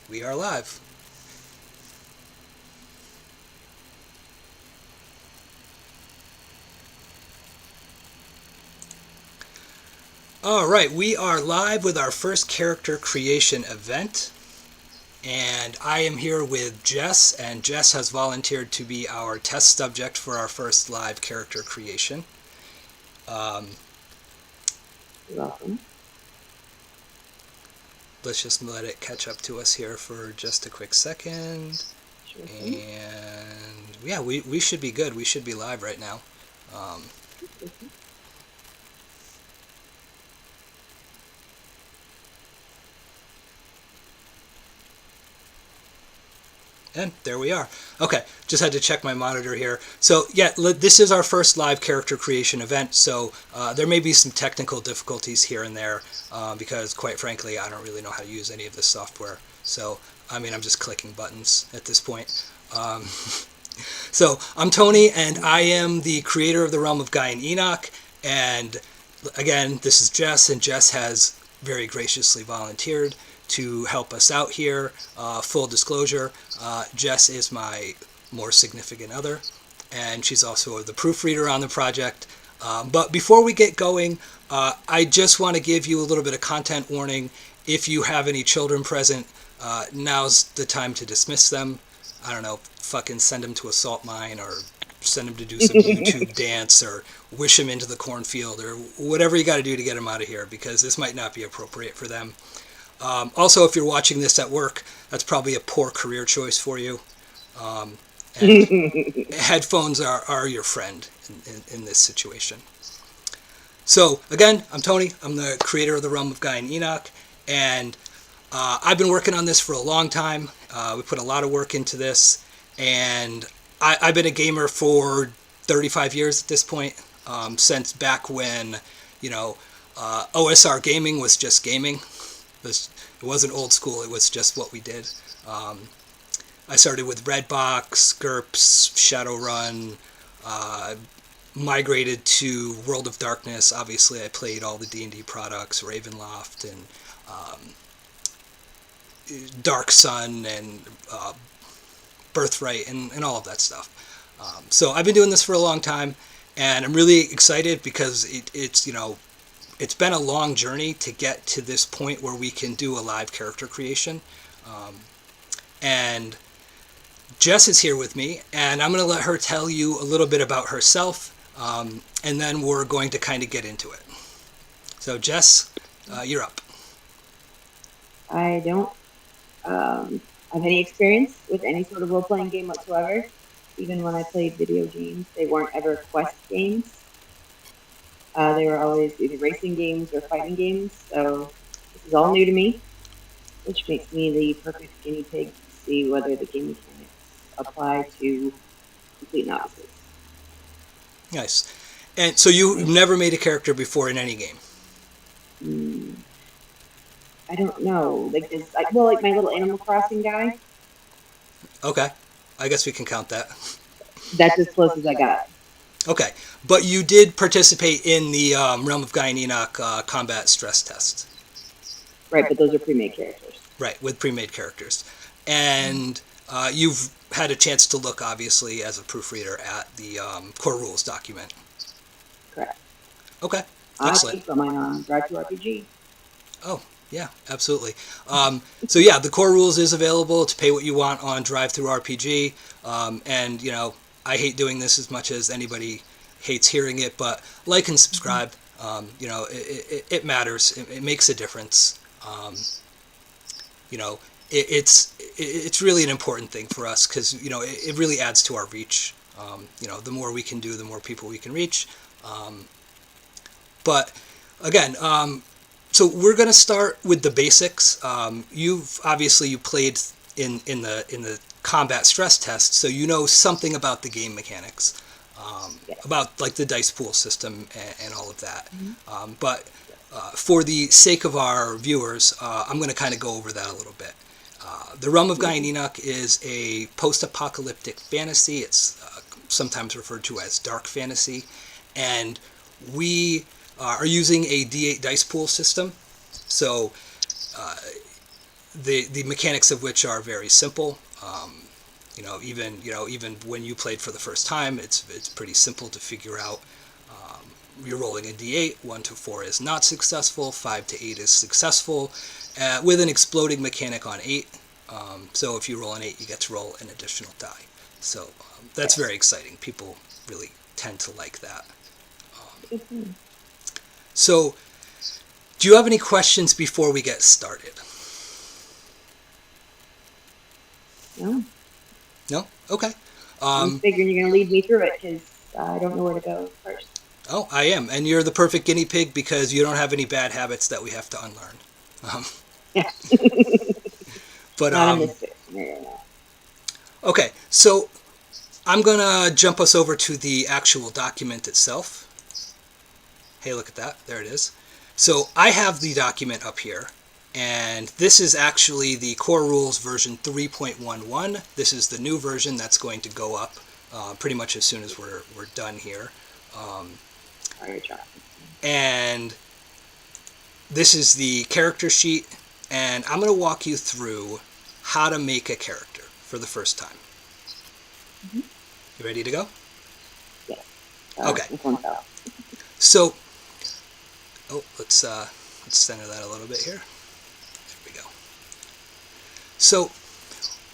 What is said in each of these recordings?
We are live. All right, we are live with our first character creation event. And I am here with Jess, and Jess has volunteered to be our test subject for our first live character creation. Um, You're welcome. let's just let it catch up to us here for just a quick second. Sure thing. And yeah, we should be good. We should be live right now. Um, Okay. And there we are. Okay, just had to check my monitor here. So yeah, this is our first live character creation event. So there may be some technical difficulties here and there because, quite frankly, I don't really know how to use any of this software. So I mean, I'm just clicking buttons at this point. So I'm Tony, and I am the creator of the Realm of Guy and Enoch. And again, this is Jess, and Jess has very graciously volunteered to help us out here. Full disclosure, Jess is my more significant other, and she's also the proofreader on the project. But before we get going, I just want to give you a little bit of content warning. If you have any children present, now's the time to dismiss them. I don't know, fucking send them to a salt mine or send them to do some YouTube dance or wish them into the cornfield or whatever you got to do to get them out of here because this might not be appropriate for them. Also, if you're watching this at work, that's probably a poor career choice for you. Um, and headphones are your friend in this situation. So, again, I'm Tony. I'm the creator of the Realm of Guy and Enoch. And I've been working on this for a long time. We put a lot of work into this. And I've been a gamer for 35 years at this point, since back when, you know, OSR gaming was just gaming. It wasn't old school. It was just what we did. Um, I started with Redbox, GURPS, Shadowrun, uh, migrated to World of Darkness. Obviously, I played all the D&D products, Ravenloft and um, Dark Sun and Birthright and all of that stuff. So I've been doing this for a long time, and I'm really excited because it's been a long journey to get to this point where we can do a live character creation. Um, and Jess is here with me, and I'm going to let her tell you a little bit about herself, and then we're going to kind of get into it. So, Jess, you're up. I don't have any experience with any sort of role-playing game whatsoever. Even when I played video games, they weren't ever quest games. They were always either racing games or fighting games. So this is all new to me, which makes me the perfect guinea pig to see whether the game mechanics apply to complete novices. Nice. And so you've never made a character before in any game. Mm, I don't know. Like this, like my little Animal Crossing guy. Okay. I guess we can count that. That's as close as I got. Okay. But you did participate in the Realm of Guy and Enoch combat stress test. Right, but those are pre-made characters. Right, with pre-made characters. And you've had a chance to look, obviously, as a proofreader at the core rules document. Correct. Okay, I excellent. got mine on Drive to RPG. Oh, yeah, absolutely. So yeah, the core rules is available to pay what you want on Drive Through RPG. And you know, I hate doing this as much as anybody hates hearing it, but like and subscribe. You know, it matters. It makes a difference. You know, it's really an important thing for us because you know it really adds to our reach. You know, the more we can do, the more people we can reach. Um, but again, so we're going to start with the basics. You've obviously you played in the combat stress test, so you know something about the game mechanics, Yes. about like the dice pool system and all of that. Mm-hmm. But for the sake of our viewers, I'm going to kind of go over that a little bit. The Realm of Guy and Enoch is a post-apocalyptic fantasy. It's sometimes referred to as dark fantasy, and we are using a D8 dice pool system. So the mechanics of which are very simple. Even when you played for the first time, it's pretty simple to figure out. You're rolling a d8. 1 to 4 is not successful. 5 to 8 is successful, with an exploding mechanic on 8. So if you roll an 8, you get to roll an additional die. So that's very exciting. People really tend to like that. So, do you have any questions before we get started? No. No? Okay. I'm figuring you're going to lead me through it because I don't know where to go first. Oh, I am. And you're the perfect guinea pig because you don't have any bad habits that we have to unlearn. Yeah. But Not in this scenario, no. Okay, so I'm going to jump us over to the actual document itself. Hey, look at that. There it is. So I have the document up here, and this is actually the Core Rules version 3.11. This is the new version that's going to go up pretty much as soon as we're done here. And this is the character sheet, and I'm going to walk you through how to make a character for the first time. Mm-hmm. You ready to go? Yes. Okay. So, let's center that a little bit here. There we go. So,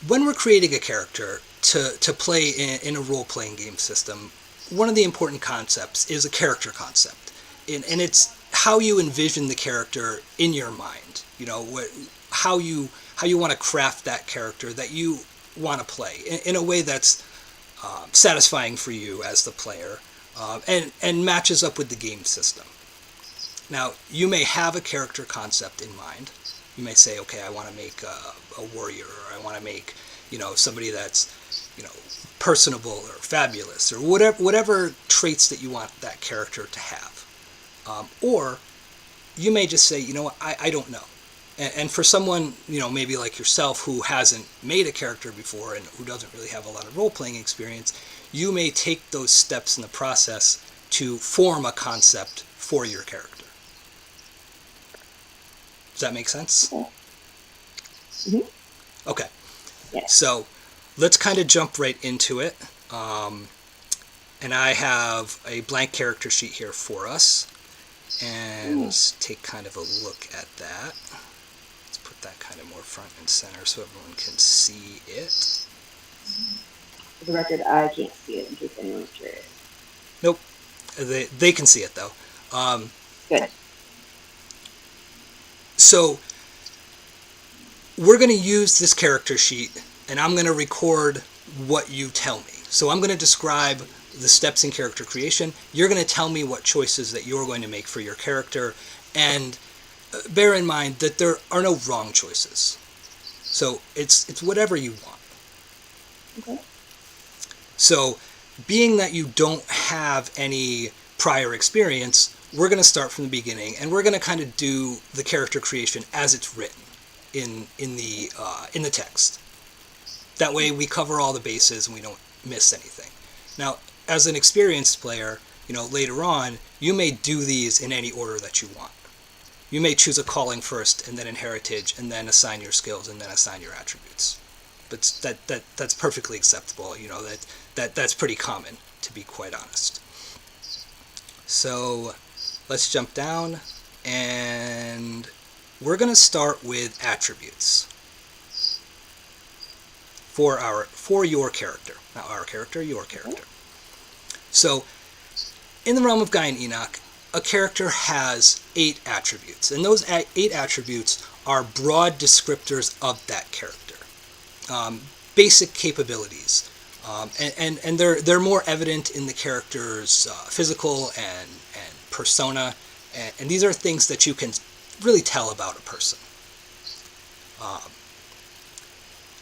when we're creating a character to play in a role-playing game system, one of the important concepts is a character concept, and it's how you envision the character in your mind. How you want to craft that character that you want to play in a way that's satisfying for you as the player, and matches up with the game system. Now, you may have a character concept in mind. You may say, okay, I want to make a warrior, or I want to make somebody that's personable or fabulous, or whatever traits that you want that character to have. Or you may just say, I don't know. And for someone, maybe like yourself who hasn't made a character before and who doesn't really have a lot of role-playing experience, you may take those steps in the process to form a concept for your character. Does that make sense? Mm-hmm. Okay. Yes. So let's kind of jump right into it. And I have a blank character sheet here for us. And let's take kind of a look at that. Let's put that kind of more front and center so everyone can see it. For the record, I can't see it in case anyone's curious. Nope. They can see it, though. Good. So we're going to use this character sheet, and I'm going to record what you tell me. So I'm going to describe the steps in character creation. You're going to tell me what choices that you're going to make for your character, and bear in mind that there are no wrong choices. So it's whatever you want. Okay. So being that you don't have any prior experience, we're going to start from the beginning, and we're going to kind of do the character creation as it's written in the text. That way we cover all the bases and we don't miss anything. Now, as an experienced player, later on, you may do these in any order that you want. You may choose a calling first, and then in heritage, and then assign your skills, and then assign your attributes. But that's perfectly acceptable. That's pretty common, to be quite honest. So let's jump down, and we're going to start with attributes for your character. Not our character, your character. So in the realm of Gaia and Enoch, a character has 8 attributes, and those 8 attributes are broad descriptors of that character. Basic capabilities, and they're more evident in the character's physical and persona, and these are things that you can really tell about a person.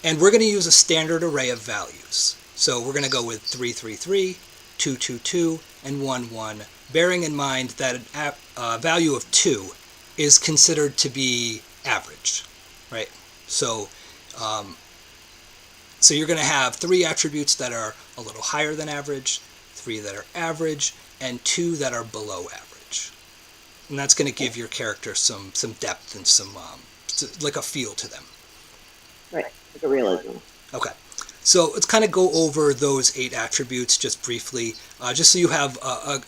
And we're going to use a standard array of values. So we're going to go with 333, 222, and 11, bearing in mind that a value of 2 is considered to be average, right? So you're going to have 3 attributes that are a little higher than average, 3 that are average, and 2 that are below average. And that's going to give your character some depth and some like a feel to them. Right. Like a realism. Okay. So let's kind of go over those 8 attributes just briefly, just so you have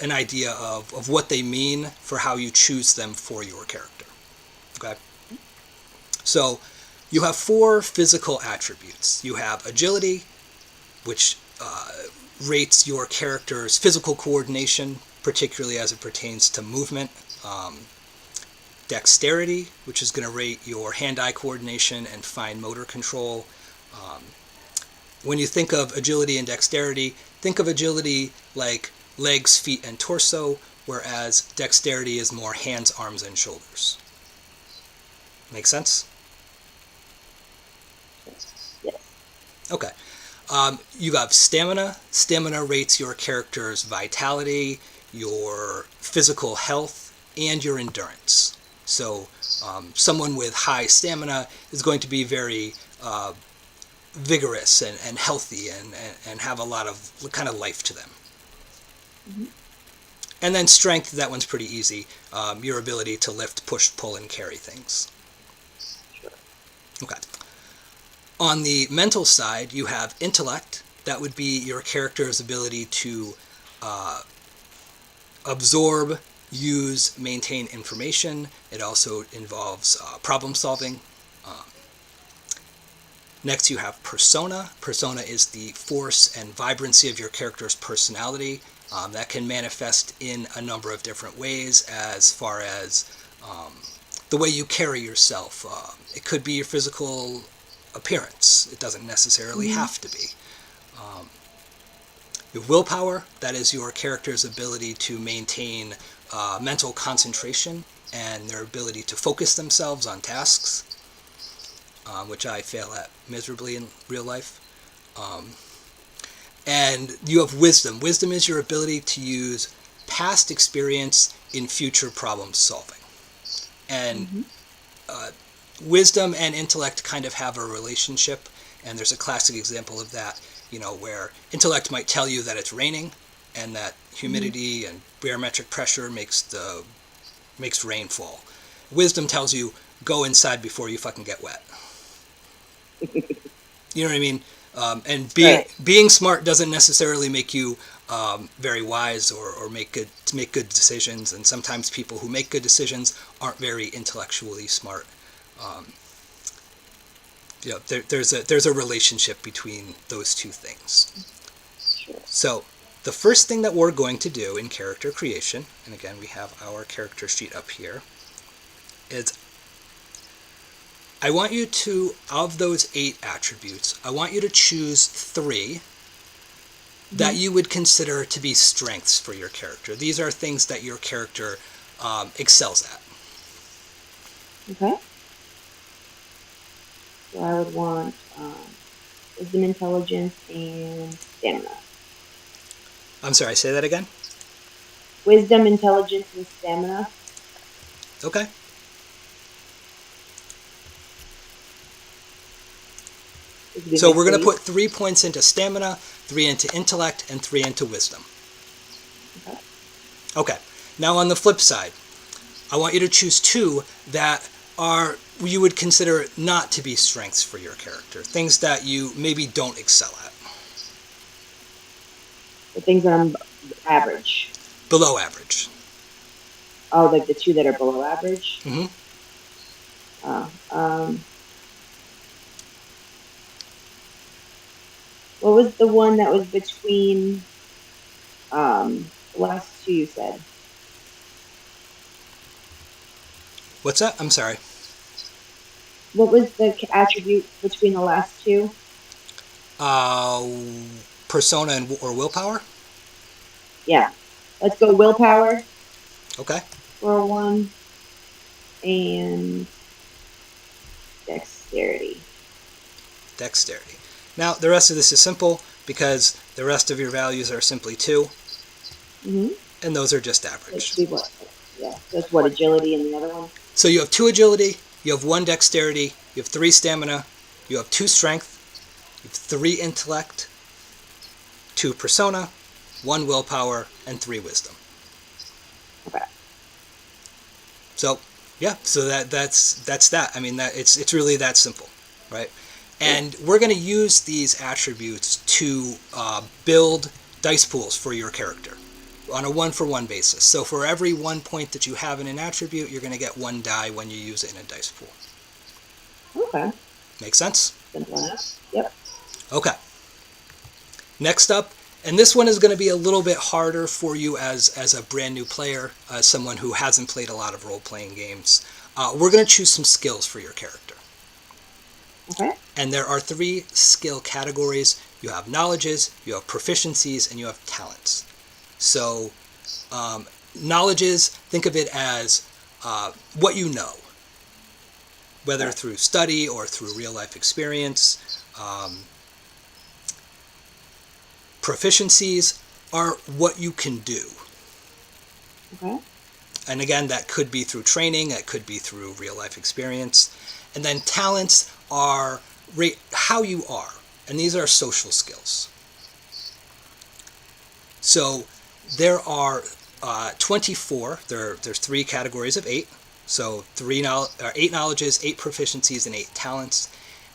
an idea of what they mean for how you choose them for your character. Okay. So you have 4 physical attributes. You have agility, which rates your character's physical coordination, particularly as it pertains to movement. Dexterity, which is going to rate your hand-eye coordination and fine motor control. Um, when you think of agility and dexterity, think of agility like legs, feet, and torso, whereas dexterity is more hands, arms, and shoulders. Make sense? Yes. Okay. You have stamina. Stamina rates your character's vitality, your physical health, and your endurance. So someone with high stamina is going to be very vigorous and healthy and have a lot of kind of life to them. Mm-hmm. And then strength, that one's pretty easy. Your ability to lift, push, pull, and carry things. Sure. Okay. On the mental side, you have intellect. That would be your character's ability to absorb, use, maintain information. It also involves problem solving. Um, Next, you have persona. Persona is the force and vibrancy of your character's personality. That can manifest in a number of different ways, as far as the way you carry yourself. It could be your physical appearance. It doesn't necessarily Mm-hmm. have to be. Um, your willpower, that is your character's ability to maintain mental concentration and their ability to focus themselves on tasks, which I fail at miserably in real life. Um, and you have wisdom. Wisdom is your ability to use past experience in future problem solving. And Mm-hmm. uh, wisdom and intellect kind of have a relationship, and there's a classic example of that, where intellect might tell you that it's raining and that humidity and barometric pressure makes rain fall. Wisdom tells you go inside before you fucking get wet. You know what I mean? And Right. being smart doesn't necessarily make you very wise or make good decisions. And sometimes people who make good decisions aren't very intellectually smart. Um, there's a relationship between those two things. Sure. So the first thing that we're going to do in character creation, and again we have our character sheet up here, is I want you to, of those 8 attributes, I want you to choose 3 that you would consider to be strengths for your character. These are things that your character excels at. Okay. So I would want wisdom, intelligence, and stamina. I'm sorry, say that again? Wisdom, intelligence, and stamina. Okay. Those would be So my we're going to 3. put 3 points into stamina, 3 into intellect, and 3 into wisdom. Okay. Okay. Now on the flip side, I want you to choose 2 that are you would consider not to be strengths for your character, things that you maybe don't excel at, The things that I'm average. below average. Oh, like the 2 that are below average. Mm-hmm. Oh, what was the one that was between the last 2 you said? What's that? I'm sorry. What was the attribute between the last 2? Uh, Persona or willpower? Yeah. Let's go willpower Okay. for 1 and dexterity. Dexterity. Now, the rest of this is simple because the rest of your values are simply 2, Mm-hmm. and those are just Let's average. see what. Yeah. So that's what agility and the other one. So you have 2 agility, you have 1 dexterity, you have 3 stamina, you have 2 strength, you have 3 intellect, 2 persona, 1 willpower, and 3 wisdom. Okay. So yeah, so that's that. I mean, that it's really that simple, right? And we're going to use these attributes to build dice pools for your character on a one-for-one basis. So for every 1 point that you have in an attribute, you're going to get 1 die when you use it in a dice pool. Okay. Make sense? Simple enough. Yep. Okay. Next up, and this one is going to be a little bit harder for you as a brand new player, as someone who hasn't played a lot of role-playing games. We're going to choose some skills for your character. Okay. And there are 3 skill categories. You have knowledges, you have proficiencies, and you have talents. So knowledges, think of it as what you know, whether through study or through real-life experience. Proficiencies are what you can do. Okay. And again, that could be through training, that could be through real-life experience. And then talents are how you are, and these are social skills. So there are 24. There's 3 categories of 8. So 8 knowledges, 8 proficiencies, and 8 talents.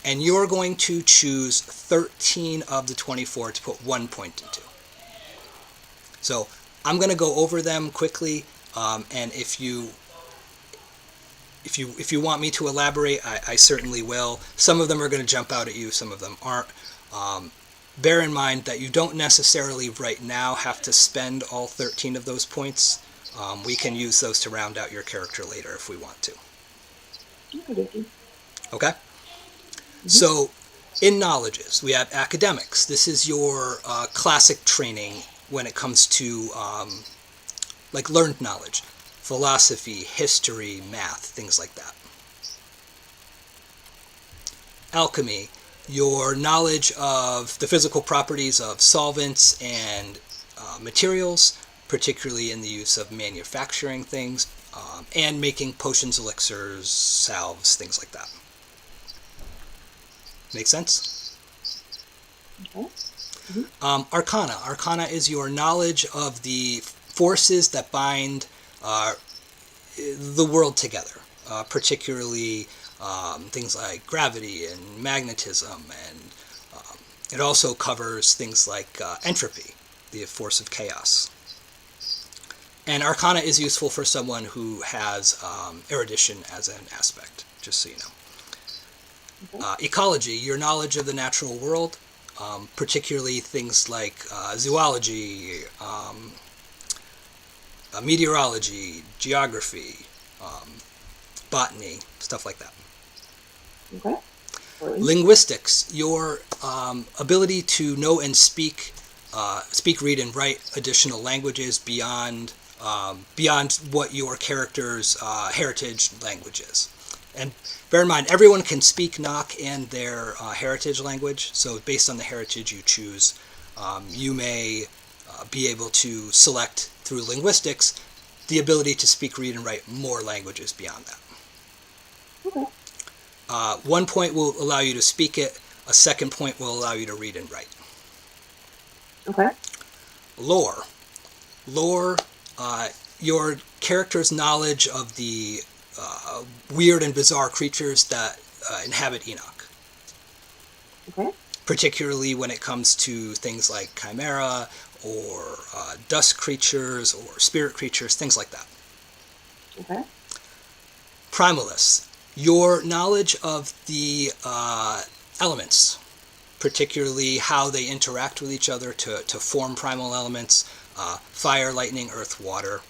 And you're going to choose 13 of the 24 to put 1 point into. So I'm going to go over them quickly, and if you want me to elaborate, I certainly will. Some of them are going to jump out at you, some of them aren't. Bear in mind that you don't necessarily right now have to spend all 13 of those points. We can use those to round out your character later if we want to. Okay? Mm-hmm. So, in knowledges, we have academics. This is your classic training when it comes to like learned knowledge. Philosophy, history, math, things like that. Alchemy, your knowledge of the physical properties of solvents and materials, particularly in the use of manufacturing things, and making potions, elixirs, salves, things like that. Make sense? Okay. Mm-hmm. Arcana. Arcana is your knowledge of the forces that bind the world together, particularly things like gravity and magnetism, and it also covers things like entropy, the force of chaos. And Arcana is useful for someone who has erudition as an aspect, just so you know. Okay. Ecology, your knowledge of the natural world, particularly things like zoology, meteorology, geography, botany, stuff like that. Okay. Linguistics, your ability to know and speak, read, and write additional languages beyond what your character's heritage language is. And bear in mind, everyone can speak Knock and their heritage language, so based on the heritage you choose, you may be able to select through linguistics the ability to speak, read, and write more languages beyond that. Okay. 1 point will allow you to speak it, a 2nd point will allow you to read and write. Okay. Lore, your character's knowledge of the weird and bizarre creatures that inhabit Enoch. Okay. Particularly when it comes to things like chimera or dust creatures or spirit creatures, things like that. Okay. Primalist, your knowledge of the elements, particularly how they interact with each other to form primal elements, fire, lightning, earth, water.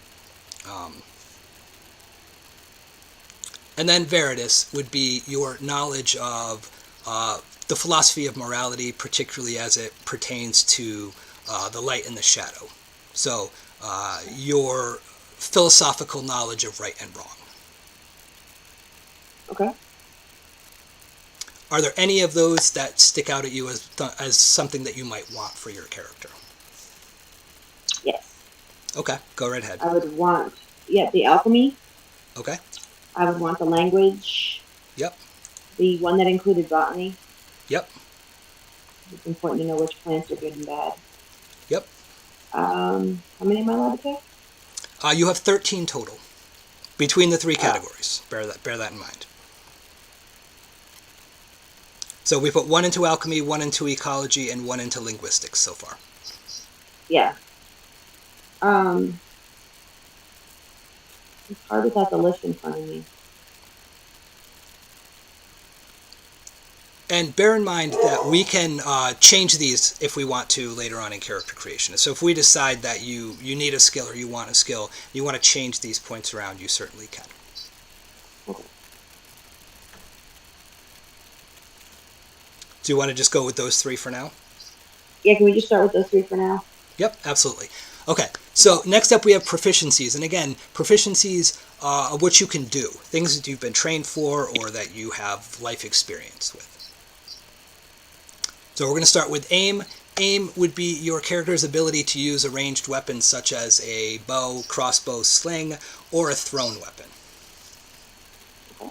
And then Veritas would be your knowledge of the philosophy of morality, particularly as it pertains to the light and the shadow. So your philosophical knowledge of right and wrong. Okay. Are there any of those that stick out at you as something that you might want for your character? Yes. Okay, go right ahead. I would want, the alchemy. Okay. I would want the language. Yep. The one that included botany. Yep. It's important to know which plants are good and bad. Yep. How many am I allowed to pick? You have 13 total between the 3 categories. Bear that in mind. So we put 1 into alchemy, 1 into ecology, and 1 into linguistics so far. Yeah. It's hard without the list in front of me. And bear in mind that we can change these if we want to later on in character creation. So if we decide that you need a skill or you want a skill, you want to change these points around, you certainly can. Okay. Do you want to just go with those 3 for now? Yeah, can we just start with those 3 for now? Yep, absolutely. Okay, so next up we have proficiencies. And again, proficiencies are what you can do, things that you've been trained for or that you have life experience with. So we're going to start with aim. Aim would be your character's ability to use a ranged weapon such as a bow, crossbow, sling, or a thrown weapon. Okay.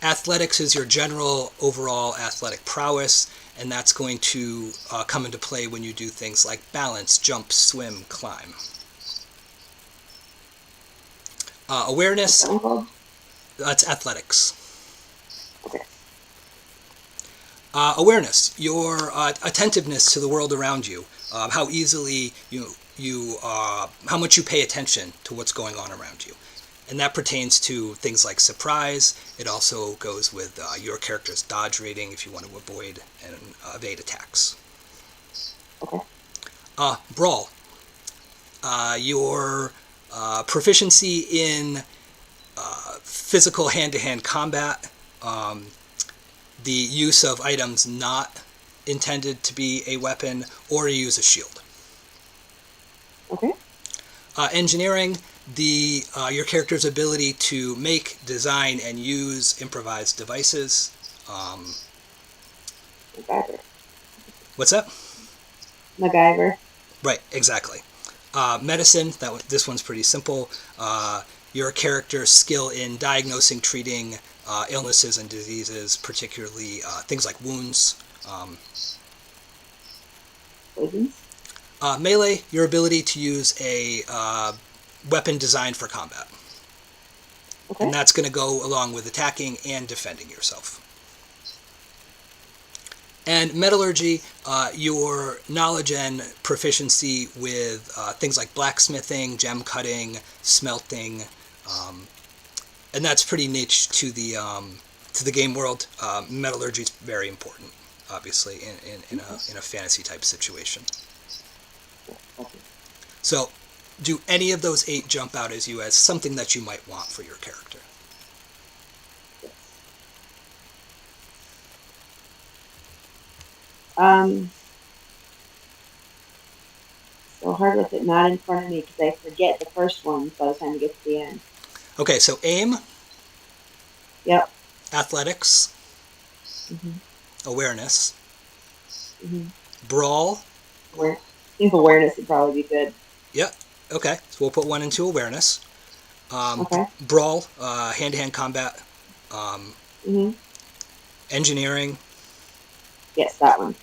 Athletics is your general overall athletic prowess, and that's going to come into play when you do things like balance, jump, swim, climb. Awareness, What's that one called? that's athletics. Okay. Awareness, your attentiveness to the world around you, how easily how much you pay attention to what's going on around you. And that pertains to things like surprise. It also goes with your character's dodge rating if you want to avoid and evade attacks. Okay. Brawl, your proficiency in physical hand-to-hand combat, the use of items not intended to be a weapon, or to use a shield. Okay. Engineering, your character's ability to make, design, and use improvised devices. MacGyver. What's that? MacGyver. Right, exactly. Medicine, this one's pretty simple. Your character's skill in diagnosing, treating illnesses and diseases, particularly things like wounds. Poisons. Melee, your ability to use a weapon designed for combat. Okay. And that's going to go along with attacking and defending yourself. And metallurgy, your knowledge and proficiency with things like blacksmithing, gem cutting, smelting, and that's pretty niche to the game world. Metallurgy is very important, obviously, in a fantasy type situation. Okay. So, do any of those 8 jump out as you as something that you might want for your character? So hard with it not in front of me because I forget the first one by the time we get to the end. Okay, so aim. Yep. Athletics. Mm-hmm. Awareness. Mm-hmm. Brawl. Awareness would probably be good. Yep. Okay, so we'll put 1 into awareness. Okay. Brawl, hand-to-hand combat. Mm-hmm. Engineering. Yes, that one.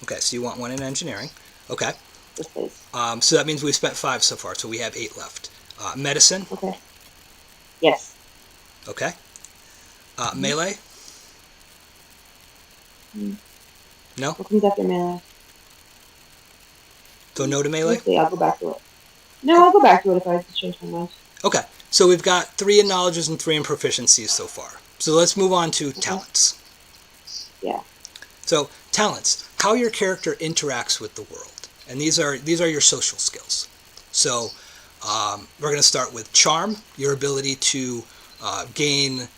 Okay, so you want 1 in engineering. Okay. Yes, please. So that means we've spent 5 so far, so we have 8 left. Medicine. Okay. Yes. Okay. Melee. Mm-hmm. No? What comes after melee? So no to melee? Okay, I'll go back to it. No, I'll go back to it if I have to change my mind. Okay, so we've got 3 in knowledges and 3 in proficiencies so far. So let's move on to talents. Yeah. So talents, how your character interacts with the world, and these are your social skills. So we're going to start with charm, your ability to gain.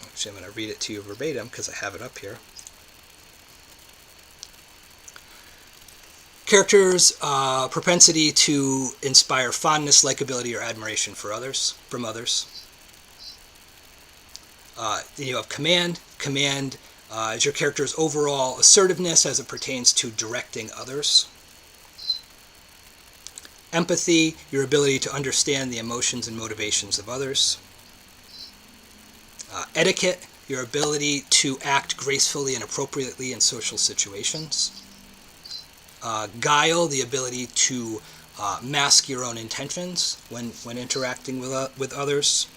Actually, I'm going to read it to you verbatim because I have it up here. Characters' propensity to inspire fondness, likability, or admiration from others. Then you have command. Command is your character's overall assertiveness as it pertains to directing others. Empathy, your ability to understand the emotions and motivations of others. Etiquette, your ability to act gracefully and appropriately in social situations. Guile, the ability to mask your own intentions when interacting with others.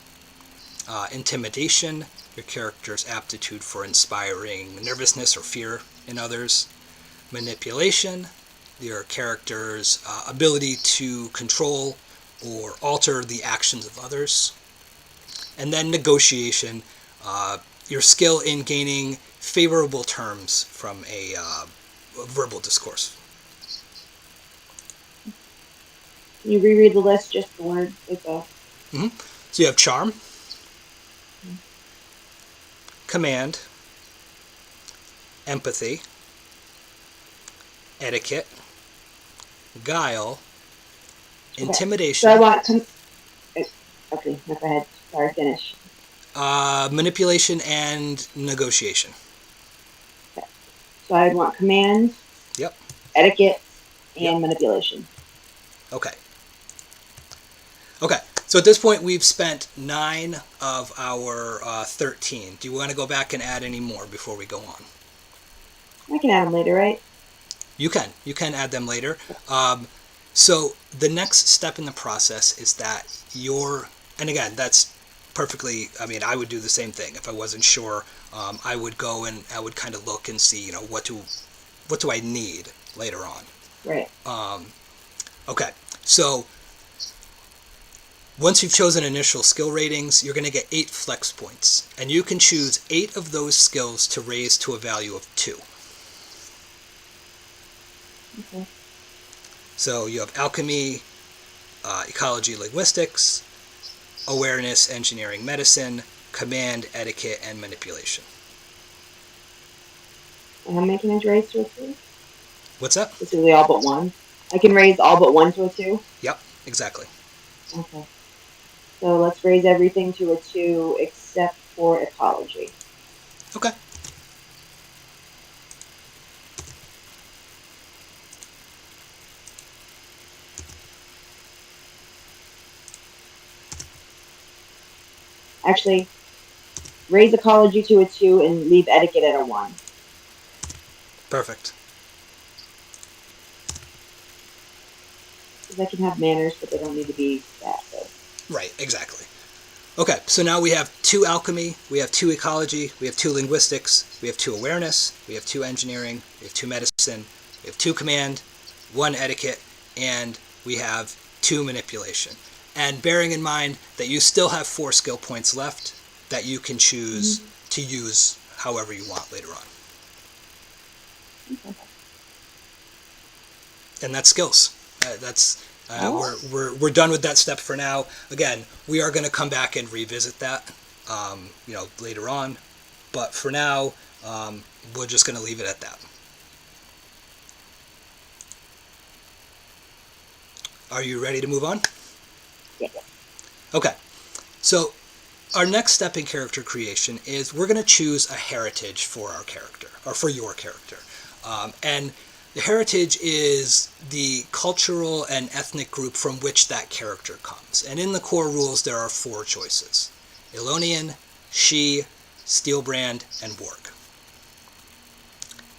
Intimidation, your character's aptitude for inspiring nervousness or fear in others. Manipulation, your character's ability to control or alter the actions of others. And then negotiation, your skill in gaining favorable terms from a verbal discourse. Can you reread the list, just the words? Mm-hmm. So you have charm, command, empathy, etiquette, guile, Okay. So I intimidation, want to. Okay, go ahead. Sorry, finish. manipulation, and negotiation. Okay. So I would want command, Yep. etiquette, Yep. and manipulation. Okay. Okay. So at this point, we've spent 9 of our 13. Do you want to go back and add any more before we go on? I can add them later, right? You can. You can add them later. So the next step in the process is that and again, that's perfectly, I mean, I would do the same thing. If I wasn't sure, I would go and I would kind of look and see, what do I need later on. Right. Okay. So once you've chosen initial skill ratings, you're going to get 8 flex points. And you can choose 8 of those skills to raise to a value of 2. Okay. So you have alchemy, ecology, linguistics, awareness, engineering, medicine, command, etiquette, and manipulation. And how many can I raise to a 2? What's that? Basically all but one. I can raise all but one to a 2? Yep, exactly. Okay. So let's raise everything to a 2 except for ecology. Okay. Actually, raise ecology to a 2 and leave etiquette at a 1. Perfect. Because I can have manners, but they don't need to be that good. Right, exactly. Okay, so now we have 2 alchemy, we have 2 ecology, we have 2 linguistics, we have 2 awareness, we have 2 engineering, we have 2 medicine, we have 2 command, 1 etiquette, and we have 2 manipulation. And bearing in mind that you still have 4 skill points left that you can choose to use however you want later on. Okay. And that's skills. We're done with that step for now. Again, we are going to come back and revisit that, later on. But for now, we're just going to leave it at that. Are you ready to move on? Yeah. Okay. So our next step in character creation is we're going to choose a heritage for our character, or for your character. And the heritage is the cultural and ethnic group from which that character comes. And in the core rules, there are 4 choices: Elonian, She, Steelbrand, and Warg.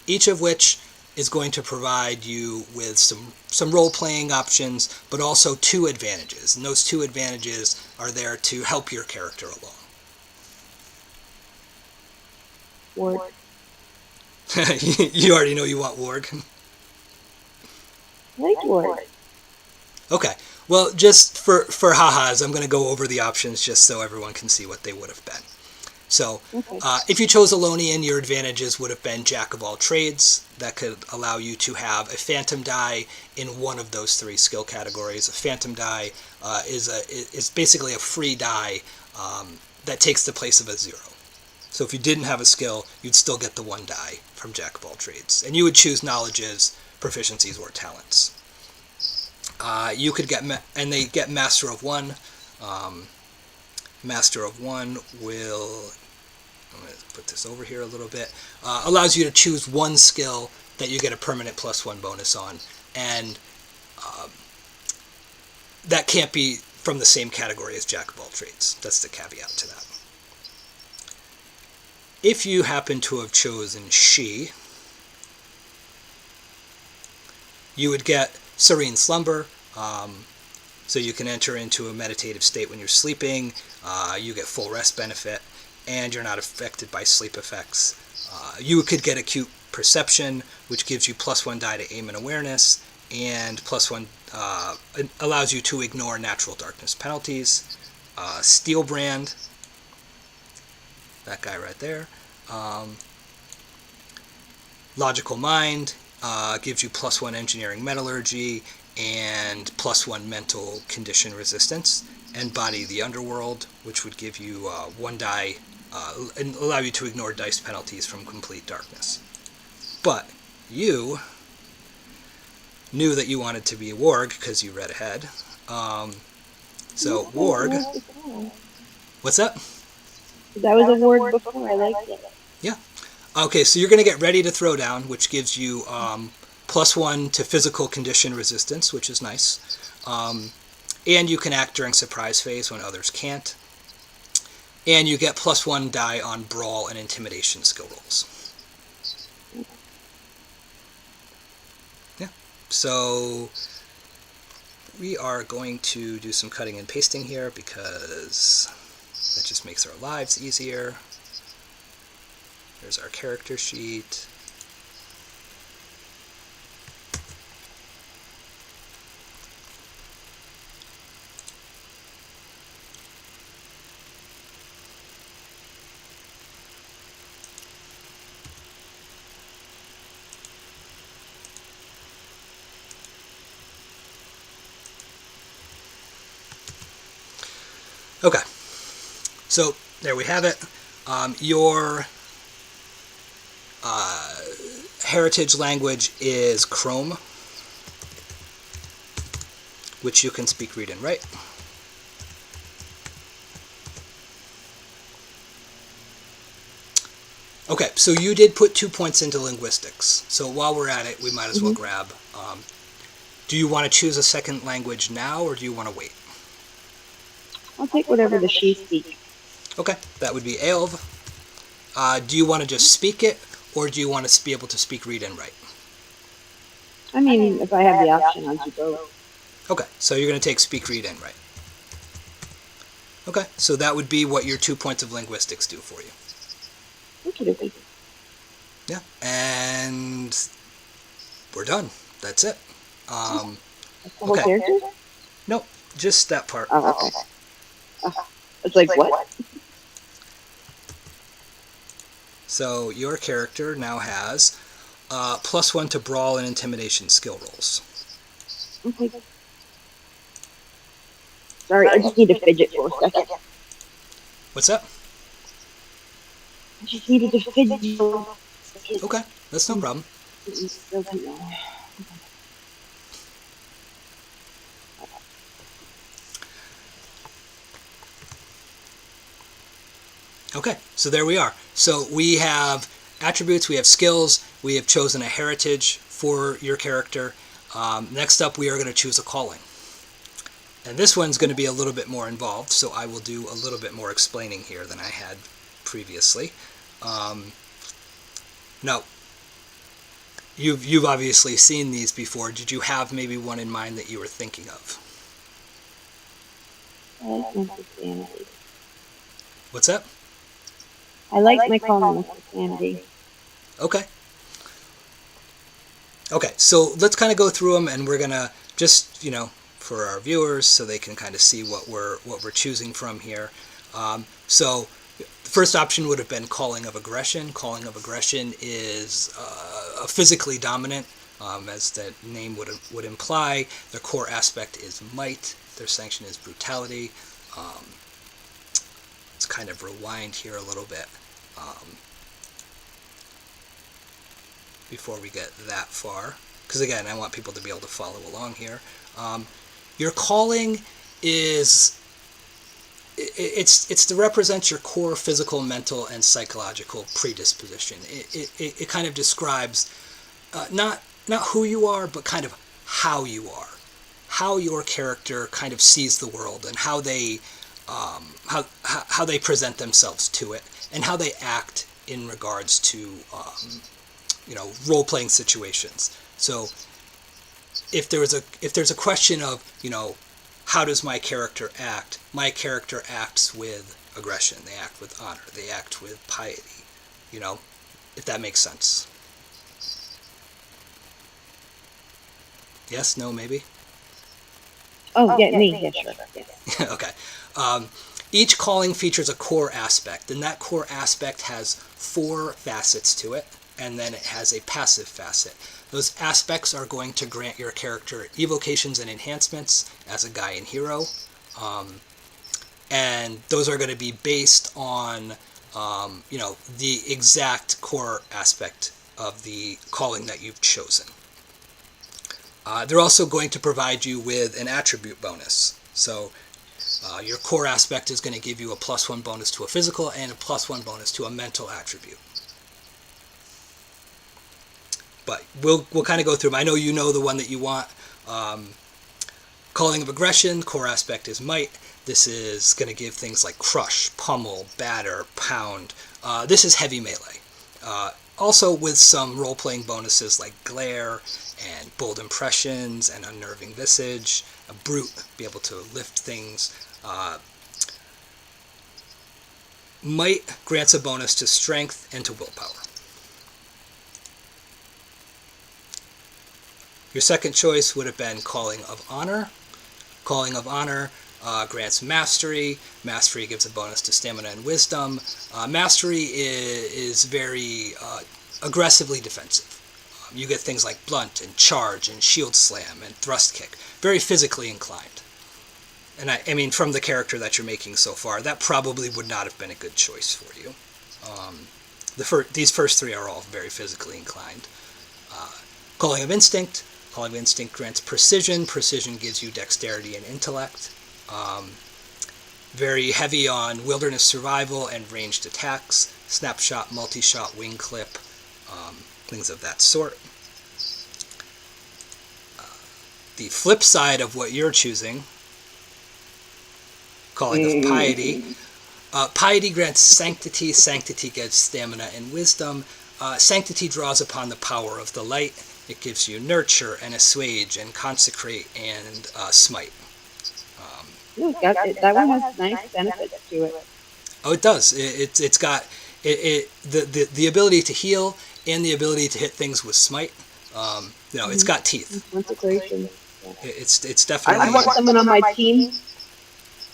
Each of which is going to provide you with some role-playing options, but also 2 advantages. And those 2 advantages are there to help your character along. Warg. You already know you want Warg. I like Warg. Okay. Well, just for ha-has, I'm going to go over the options just so everyone can see what they would have been. So, Okay. If you chose Elonian, your advantages would have been Jack of all trades. That could allow you to have a phantom die in one of those 3 skill categories. A phantom die is basically a free die that takes the place of a 0. So if you didn't have a skill, you'd still get the 1 die from Jack of all trades. And you would choose knowledges, proficiencies, or talents. You could get, and they get Master of 1. Master of 1 will, I'm going to put this over here a little bit, allows you to choose 1 skill that you get a permanent +1 bonus on. And that can't be from the same category as Jack of all trades. That's the caveat to that. If you happen to have chosen She, you would get Serene Slumber, So you can enter into a meditative state when you're sleeping. You get full rest benefit, and you're not affected by sleep effects. You could get acute perception, which gives you +1 die to aim and awareness, and +1 allows you to ignore natural darkness penalties. Steel Brand, that guy right there. Logical Mind gives you +1 engineering metallurgy and +1 mental condition resistance. And Body the Underworld, which would give you 1 die and allow you to ignore dice penalties from complete darkness. But you knew that you wanted to be a warg because you read ahead. So warg. What's that? That was a warg before. I liked it. Yeah. Okay, so you're going to get Ready to Throw Down, which gives you +1 to physical condition resistance, which is nice. And you can act during surprise phase when others can't. And you get +1 die on brawl and intimidation skill rolls. Yeah. So we are going to do some cutting and pasting here because that just makes our lives easier. There's our character sheet. Okay, so there we have it. Your heritage language is Chrome, which you can speak, read, and write. Okay, so you did put 2 points into linguistics. So while we're at it, we might as well grab. Do you want to choose a second language now, or do you want to wait? I'll take whatever the she speaks. Okay, that would be Aelv. Do you want to just speak it, or do you want to be able to speak, read, and write? I mean, if I have the option, I'll do both. Okay, so you're going to take speak, read, and write. Okay, so that would be what your 2 points of linguistics do for you. Okay. Yeah, and we're done. That's it. That's the whole character? Nope, just that part. Oh, okay. It's like what? So your character now has +1 to brawl and intimidation skill rolls. Okay. Sorry, I just need to fidget for a second. What's that? I just needed to fidget. Okay, that's no problem. Okay, so there we are. So we have attributes, we have skills, we have chosen a heritage for your character. Next up, we are going to choose a calling. And this one's going to be a little bit more involved, so I will do a little bit more explaining here than I had previously. Now, you've obviously seen these before. Did you have maybe one in mind that you were thinking of? I like mental sanity. What's that? I like my calling mental sanity. Okay. Okay, so let's kind of go through them, and we're gonna just, for our viewers, so they can kind of see what we're choosing from here. So the first option would have been Calling of Aggression. Calling of Aggression is a physically dominant, as the name would imply. Their core aspect is might. Their sanction is brutality. Let's kind of rewind here a little bit before we get that far, because again, I want people to be able to follow along here. Your calling is it's to represent your core physical, mental, and psychological predisposition. It kind of describes not who you are, but kind of how you are, how your character kind of sees the world, and how they present themselves to it, and how they act in regards to role-playing situations. So if there's a question of how does my character act? My character acts with aggression. They act with honor. They act with piety. You know, if that makes sense. Yes? No? Maybe? Oh, yeah, me. Yeah, sure. Yes. Okay. Each calling features a core aspect, and that core aspect has 4 facets to it, and then it has a passive facet. Those aspects are going to grant your character evocations and enhancements as a guy and hero, and those are going to be based on the exact core aspect of the calling that you've chosen. They're also going to provide you with an attribute bonus. So your core aspect is going to give you a +1 bonus to a physical and a +1 bonus to a mental attribute. But we'll kind of go through them. I know you know the one that you want. Calling of Aggression, core aspect is Might. This is going to give things like Crush, Pummel, Batter, Pound. This is heavy melee. Also with some role-playing bonuses like Glare and Bold Impressions and Unnerving Visage. A Brute, be able to lift things. Might grants a bonus to Strength and to Willpower. Your second choice would have been Calling of Honor. Calling of Honor grants Mastery. Mastery gives a bonus to Stamina and Wisdom. Mastery is very aggressively defensive. You get things like Blunt and Charge and Shield Slam and Thrust Kick. Very physically inclined. And I mean, from the character that you're making so far, that probably would not have been a good choice for you. These first 3 are all very physically inclined. Calling of Instinct. Calling of Instinct grants Precision. Precision gives you Dexterity and Intellect. Very heavy on Wilderness Survival and ranged attacks. Snapshot, Multi-Shot, Wing Clip, things of that sort. The flip side of what you're choosing, Calling of Piety. Piety grants Sanctity. Sanctity gives Stamina and Wisdom. Sanctity draws upon the power of the light. It gives you Nurture and Assuage and Consecrate and Smite. That one has nice benefits to it. Oh, it does. It's got the ability to heal and the ability to hit things with Smite. It's got teeth. Consecration. It's definitely. I want someone on my team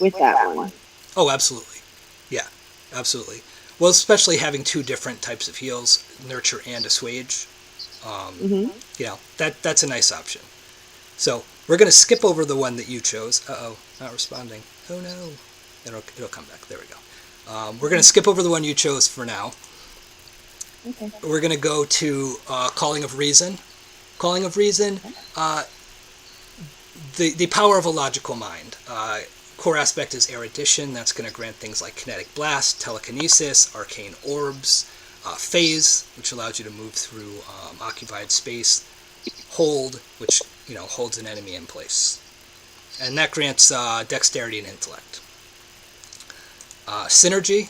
with that one. Oh, absolutely. Yeah, absolutely. Well, especially having 2 different types of heals, Nurture and Assuage. That's a nice option. So we're going to skip over the one that you chose. Uh-oh, not responding. Oh no. It'll come back. There we go. We're going to skip over the one you chose for now. Okay. We're going to go to Calling of Reason. Calling of Reason, the power of a logical mind. Core aspect is Erudition. That's going to grant things like Kinetic Blast, Telekinesis, Arcane Orbs, Phase, which allows you to move through occupied space, Hold, which holds an enemy in place, and that grants Dexterity and Intellect. Synergy,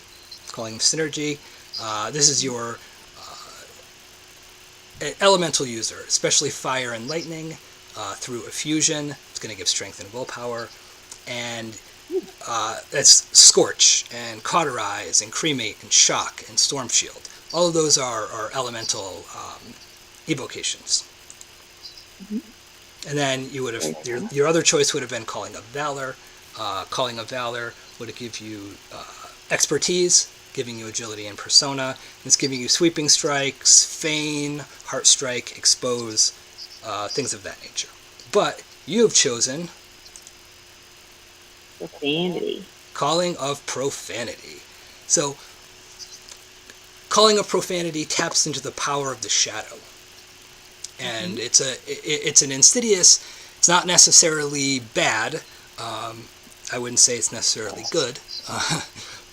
Calling of Synergy. This is your elemental user, especially Fire and Lightning, through Effusion. It's going to give Strength and Willpower, and that's Scorch and Cauterize and Cremate and Shock and Storm Shield. All of those are elemental evocations. And then you would have your other choice would have been Calling of Valor. Calling of Valor would give you expertise, giving you agility and persona. It's giving you Sweeping Strikes, Feign, Heart Strike, Expose, things of that nature. But you have chosen Profanity. Calling of Profanity. So Calling of Profanity taps into the power of the shadow. And it's an insidious, it's not necessarily bad. I wouldn't say it's necessarily good,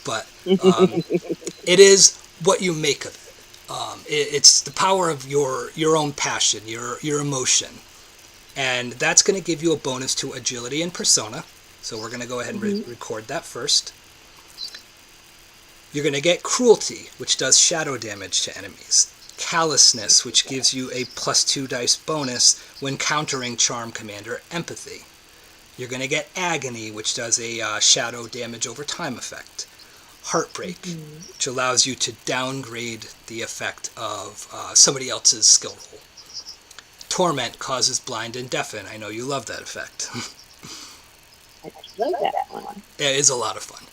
but it is what you make of it. It's the power of your own passion, your emotion. And that's going to give you a bonus to agility and persona. So we're going to go ahead and record that first. You're going to get Cruelty, which does shadow damage to enemies. Callousness, which gives you a +2 dice bonus when countering Charm Commander Empathy. You're going to get agony, which does a shadow damage over time effect. Heartbreak, which allows you to downgrade the effect of somebody else's skill roll. Torment causes blind and deafen. I know you love that effect. I love that one. It is a lot of fun.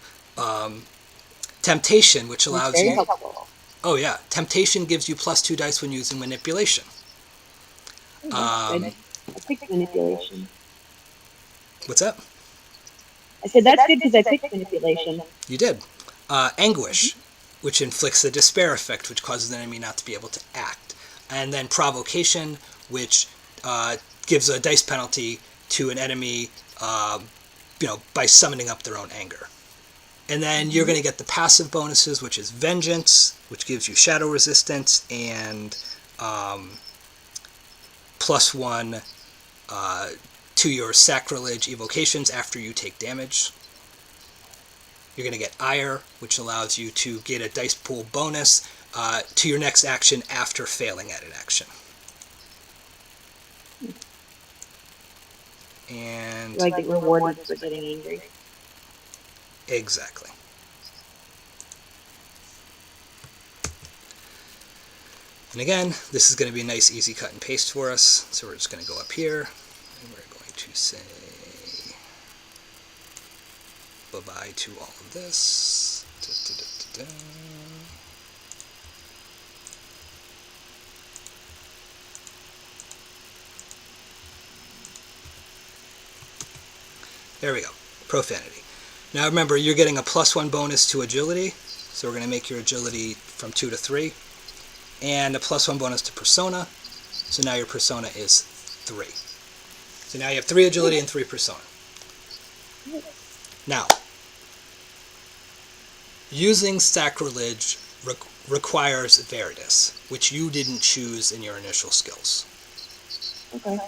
Temptation, which allows It's very you... helpful. Oh yeah, Temptation gives you +2 dice when using manipulation. Oh, that's good. I picked manipulation. What's that? I said that's good because I picked manipulation. You did. Anguish, which inflicts the despair effect, which causes the enemy not to be able to act. And then Provocation, which gives a dice penalty to an enemy by summoning up their own anger. And then you're going to get the passive bonuses, which is Vengeance, which gives you shadow resistance, and +1 to your sacrilege evocations after you take damage. You're going to get Ire, which allows you to get a dice pool bonus to your next action after failing at an action. And Do I get rewarded for getting angry? Exactly. And again, this is going to be a nice easy cut and paste for us. So we're just going to go up here, and we're going to say bye-bye to all of this. There we go. Profanity. Now remember, you're getting a +1 bonus to agility, so we're going to make your agility from 2 to 3, and a +1 bonus to persona, so now your persona is 3. So now you have 3 agility and 3 persona. Now, using sacrilege requires Veritas, which you didn't choose in your initial skills. Okay.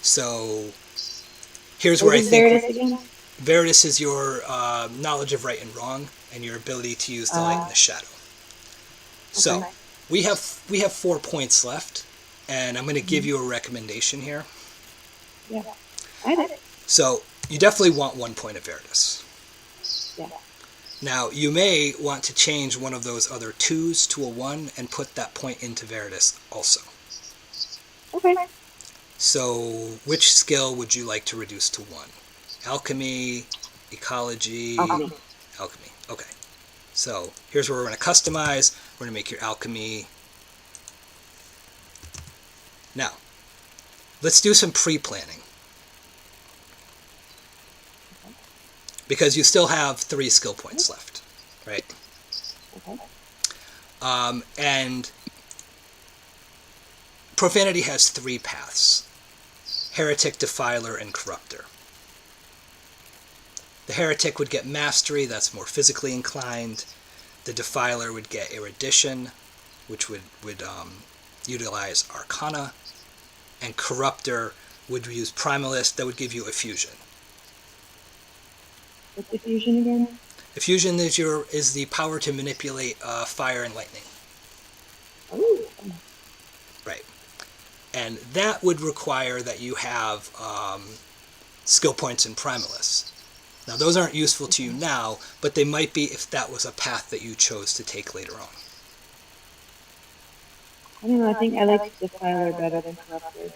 So here's where I think Veritas again? Veritas is your knowledge of right and wrong, and your ability to use the light and the shadow. So Okay. we have 4 points left, and I'm going to give you a recommendation here. Yeah. I did. So you definitely want 1 point of Veritas. Yeah. Now you may want to change one of those other 2s to a 1 and put that point into Veritas also. Okay. So which skill would you like to reduce to 1? Alchemy, ecology, Alchemy. Alchemy. Okay. So here's where we're going to customize. We're going to make your alchemy. Now, let's do some pre-planning. Because you still have 3 skill points left, right? Okay. And Profanity has 3 paths: Heretic, Defiler, and Corrupter. The Heretic would get Mastery, that's more physically inclined. The Defiler would get Erudition, which would utilize Arcana. And Corrupter would use Primalist, that would give you Effusion. What's diffusion again? Effusion is the power to manipulate fire and lightning. Oh. Right. And that would require that you have skill points in Primalist. Now, those aren't useful to you now, but they might be if that was a path that you chose to take later on. I don't know. I think I like Defiler better than Corruptor.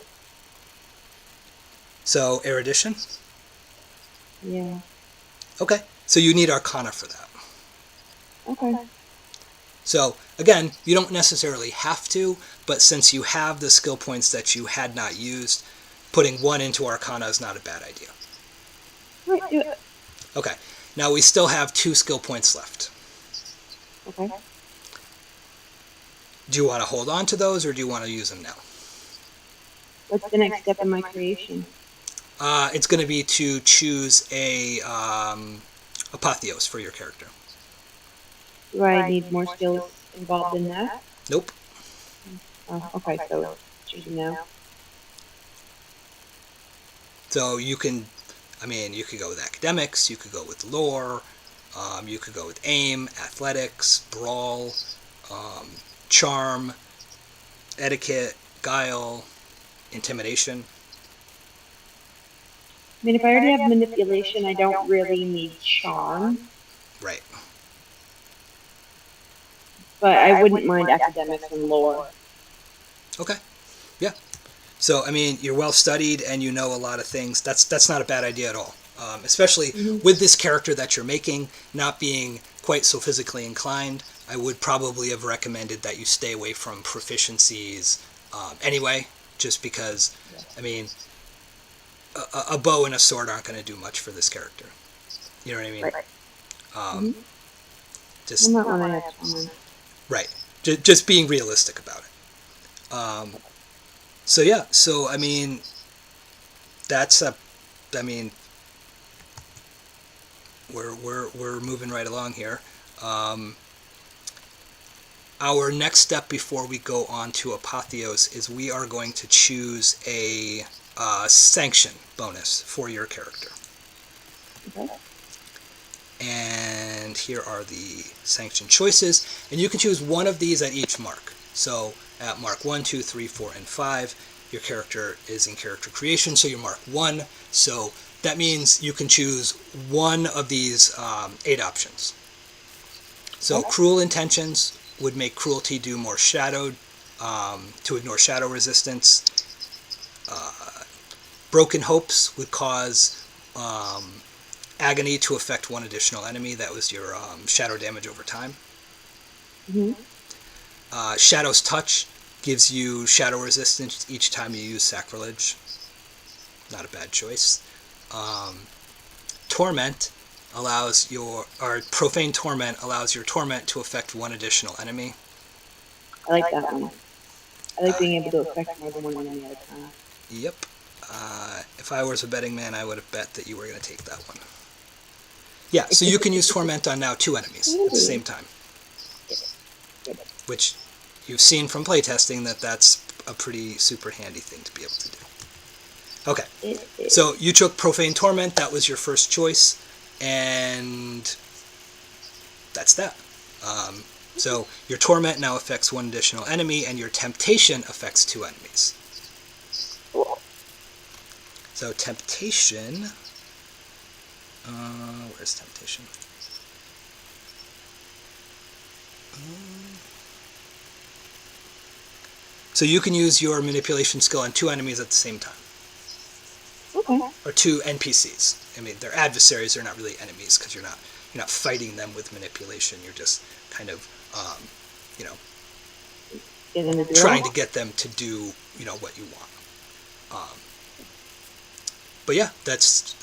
So, Erudition? Yeah. Okay. So you need Arcana for that. Okay. So, again, you don't necessarily have to, but since you have the skill points that you had not used, putting 1 into Arcana is not a bad idea. Right, do it. Okay. Now we still have 2 skill points left. Okay. Do you want to hold on to those, or do you want to use them now? What's the next step in my creation? It's going to be to choose a Apotheos for your character. Do I need more skills involved in that? Nope. Oh, okay, so choosing now. So you can go with academics, you could go with lore, you could go with aim, athletics, brawl, charm, etiquette, guile, intimidation. I mean, if I already have manipulation, I don't really need charm, Right. but I wouldn't mind academics and lore. Okay. Yeah. So I mean, you're well studied and you know a lot of things. That's not a bad idea at all. Especially Mm-hmm. with this character that you're making not being quite so physically inclined, I would probably have recommended that you stay away from proficiencies anyway, just because, Yeah. I mean, a bow and a sword aren't going to do much for this character. You know what I mean? Right. Um, Mm-hmm. Well, just not when I have charm. right. Just being realistic about it. So yeah. So I mean, that's a. I mean, we're moving right along here. Um, our next step before we go on to Apotheos is we are going to choose a sanction bonus for your character. Okay. And here are the sanction choices. And you can choose one of these at each mark. So at mark 1, 2, 3, 4, and 5, your character is in character creation, so you're mark 1. So that means you can choose one of these 8 options. So Okay. cruel intentions would make cruelty do more shadowed, to ignore shadow resistance. Broken hopes would cause agony to affect one additional enemy. That was your shadow damage over time. Mm-hmm. Shadow's touch gives you shadow resistance each time you use sacrilege. Not a bad choice. Torment allows or profane torment allows your torment to affect one additional enemy. I like that one. I like Uh, being able to affect more than one enemy at a time. Yep. If I was a betting man, I would have bet that you were going to take that one. Yeah, so you can use torment on now 2 enemies at the same time, Good. which you've seen from playtesting that's a pretty super handy thing to be able to do. Okay, so you took Profane Torment, that was your first choice, and that's that. So your Torment now affects one additional enemy, and your Temptation affects 2 enemies. Cool. So Temptation, where's Temptation? So you can use your manipulation skill on 2 enemies at the same time. Okay. Or 2 NPCs. I mean, they're adversaries. They're not really enemies because you're not fighting them with manipulation. You're just kind of, you know, trying to get them to do what you want. But yeah, that's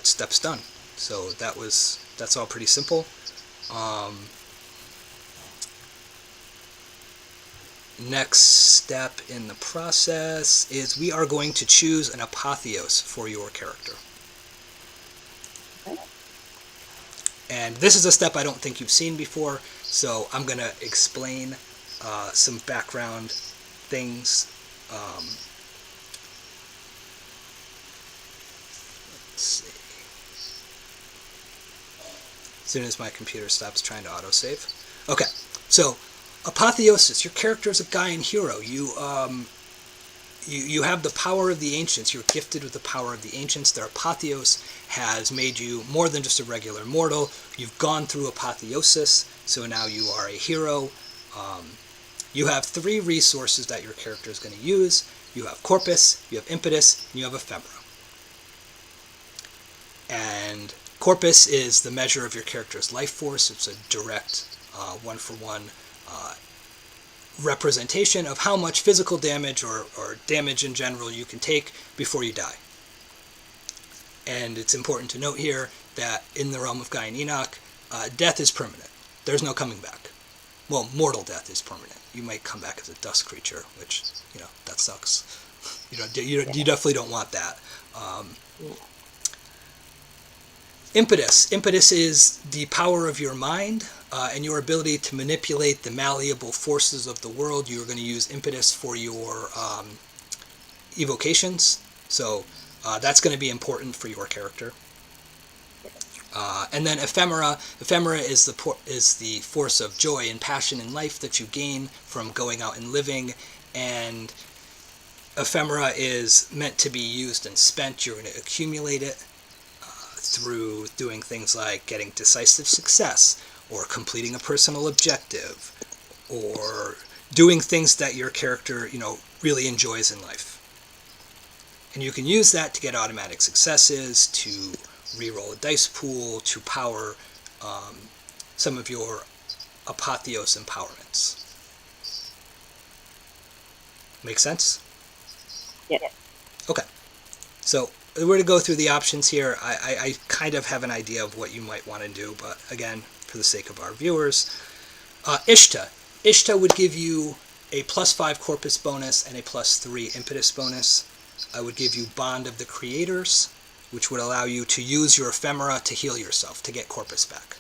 steps done. So that's all pretty simple. Next step in the process is we are going to choose an apotheos for your character. Okay. And this is a step I don't think you've seen before, so I'm going to explain some background things. Let's see. As soon as my computer stops trying to autosave. Okay, so apotheosis. Your character is a Gaian hero. You have the power of the ancients. You're gifted with the power of the ancients. Their apotheos has made you more than just a regular mortal. You've gone through apotheosis, so now you are a hero. You have 3 resources that your character is going to use. You have corpus, you have impetus, and you have ephemera. And corpus is the measure of your character's life force. It's a direct one-for-one representation of how much physical damage or damage in general you can take before you die. And it's important to note here that in the realm of Gaian Enoch, death is permanent. There's no coming back. Well, mortal death is permanent. You might come back as a dust creature, which, that sucks. You definitely don't want that. Impetus. Impetus is the power of your mind and your ability to manipulate the malleable forces of the world. You're going to use impetus for your evocations. So that's going to be important for your character. And then ephemera. Ephemera is the force of joy and passion in life that you gain from going out and living. And ephemera is meant to be used and spent. You're going to accumulate it through doing things like getting decisive success, or completing a personal objective, or doing things that your character, really enjoys in life. And you can use that to get automatic successes, to reroll a dice pool, to power some of your apotheos empowerments. Make sense? Yeah. Okay. So we're going to go through the options here. I kind of have an idea of what you might want to do, but again, for the sake of our viewers, Ishta. Ishta would give you a +5 corpus bonus and a +3 impetus bonus. I would give you Bond of the Creators, which would allow you to use your ephemera to heal yourself, to get corpus back.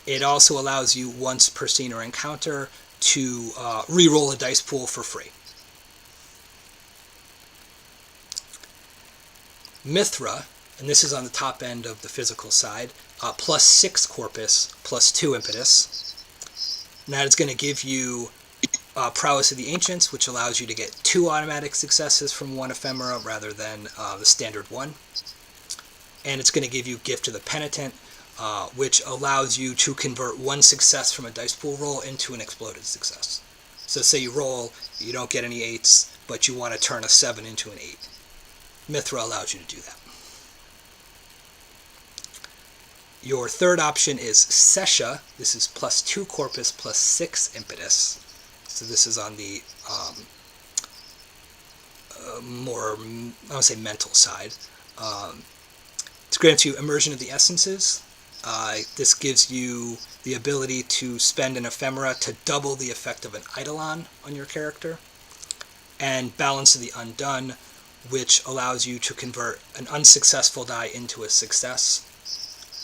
It also allows you, once per scene or encounter, to re-roll a dice pool for free. Mithra, and this is on the top end of the physical side, +6 corpus, +2 impetus. And that is going to give you Prowess of the Ancients, which allows you to get 2 automatic successes from 1 ephemera rather than the standard 1. And it's going to give you Gift of the Penitent, which allows you to convert 1 success from a dice pool roll into an exploded success. So say you roll, you don't get any 8s, but you want to turn a 7 into an 8. Mithra allows you to do that. Your third option is Sesha. This is +2 corpus, +6 impetus. So this is on the more, I would say, mental side. It grants you Immersion of the Essences. This gives you the ability to spend an ephemera to double the effect of an Eidolon on your character. And Balance of the Undone, which allows you to convert an unsuccessful die into a success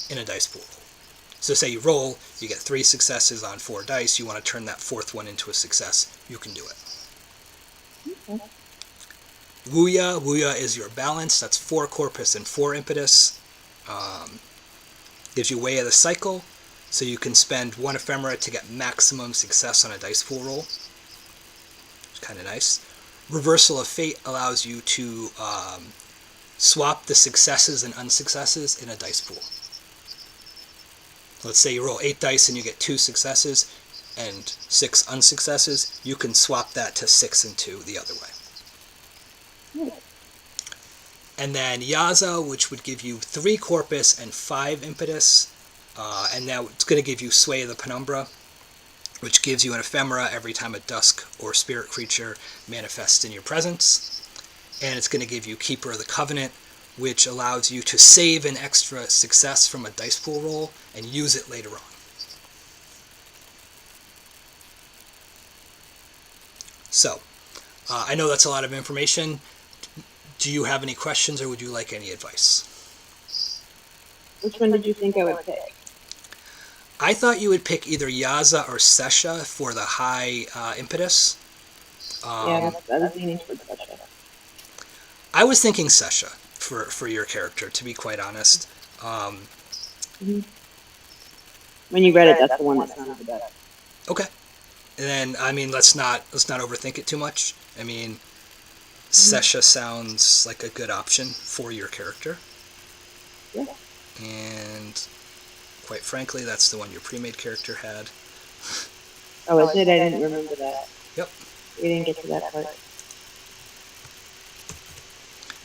in a dice pool. So say you roll, you get 3 successes on 4 dice, you want to turn that 4th one into a success, you can do it. Okay. Wuya is your balance, that's 4 corpus and 4 impetus. Gives you Way of the Cycle, so you can spend 1 ephemera to get maximum success on a dice pool roll. It's kind of nice. Reversal of Fate allows you to swap the successes and unsuccesses in a dice pool. Let's say you roll 8 dice and you get 2 successes and 6 unsuccesses. You can swap that to 6 and 2 the other way. Yeah. And then Yaza, which would give you 3 corpus and 5 impetus. And now it's going to give you Sway of the Penumbra, which gives you an ephemera every time a dusk or spirit creature manifests in your presence. And it's going to give you Keeper of the Covenant, which allows you to save an extra success from a dice pool roll and use it later on. So, I know that's a lot of information. Do you have any questions, or would you like any advice? Which one did you think I would pick? I thought you would pick either Yaza or Sesha for the high impetus. Yeah, I was leaning towards Sesha. I was thinking Sesha for your character, to be quite honest. Mm-hmm. When you read it, that's the one that sounded the best. Okay. And then, I mean, let's not overthink it too much. I mean, Sesha sounds like a good option for your character. Yeah. And quite frankly, that's the one your pre-made character had. Oh, is it? I didn't remember that. Yep. We didn't get to that part.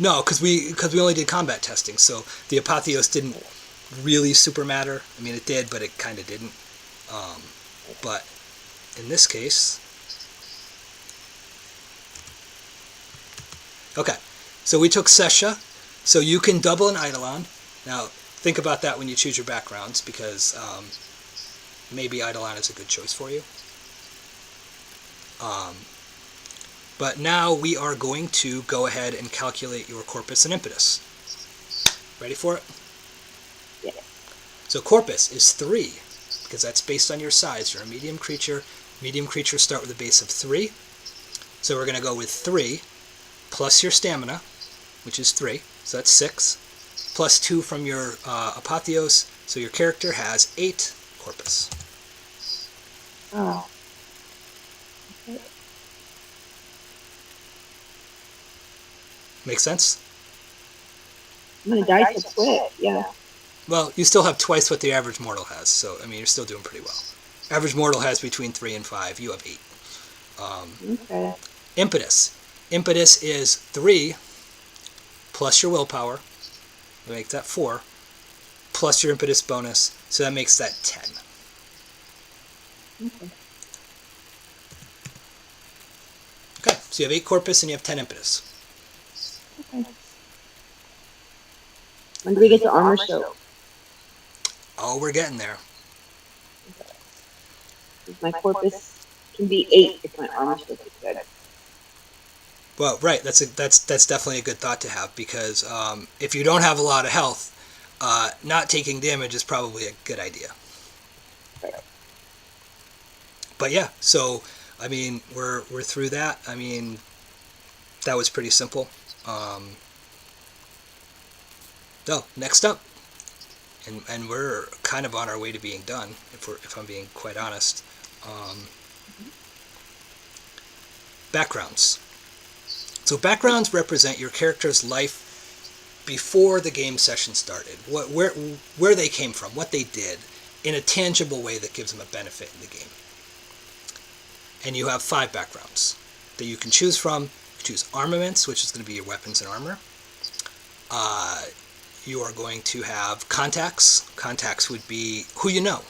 No, because we only did combat testing, so the apotheos didn't really super matter. I mean, it did, but it kind of didn't. But in this case, okay. So we took Sesha, so you can double an Eidolon. Now, think about that when you choose your backgrounds, because maybe Eidolon is a good choice for you. But now we are going to go ahead and calculate your corpus and impetus. Ready for it? Yeah. So corpus is 3, because that's based on your size. You're a medium creature. Medium creatures start with a base of 3. So we're going to go with 3 plus your stamina, which is 3, so that's 6, plus 2 from your apotheos, so your character has 8 corpus. Oh. Okay. Make sense? I'm gonna die so quick. Yeah. Well, you still have twice what the average mortal has, so I mean, you're still doing pretty well. Average mortal has between 3 and 5. You have 8. Okay. Impetus. Impetus is 3 plus your willpower. That makes that 4. Plus your impetus bonus, so that makes that 10. Okay. Okay, so you have 8 corpus and you have 10 impetus. Okay. When do we get to armor soak? Oh, we're getting there. Because my corpus can be 8 if my armor soak is good. Well, right. That's definitely a good thought to have, because if you don't have a lot of health, not taking damage is probably a good idea. Right. But yeah, so I mean, we're through that. I mean, that was pretty simple. So next up, and we're kind of on our way to being done, if I'm being quite honest. Backgrounds. So backgrounds represent your character's life before the game session started. Where they came from, what they did, in a tangible way that gives them a benefit in the game. And you have 5 backgrounds that you can choose from. You choose armaments, which is going to be your weapons and armor. You are going to have contacts. Contacts would be who you know.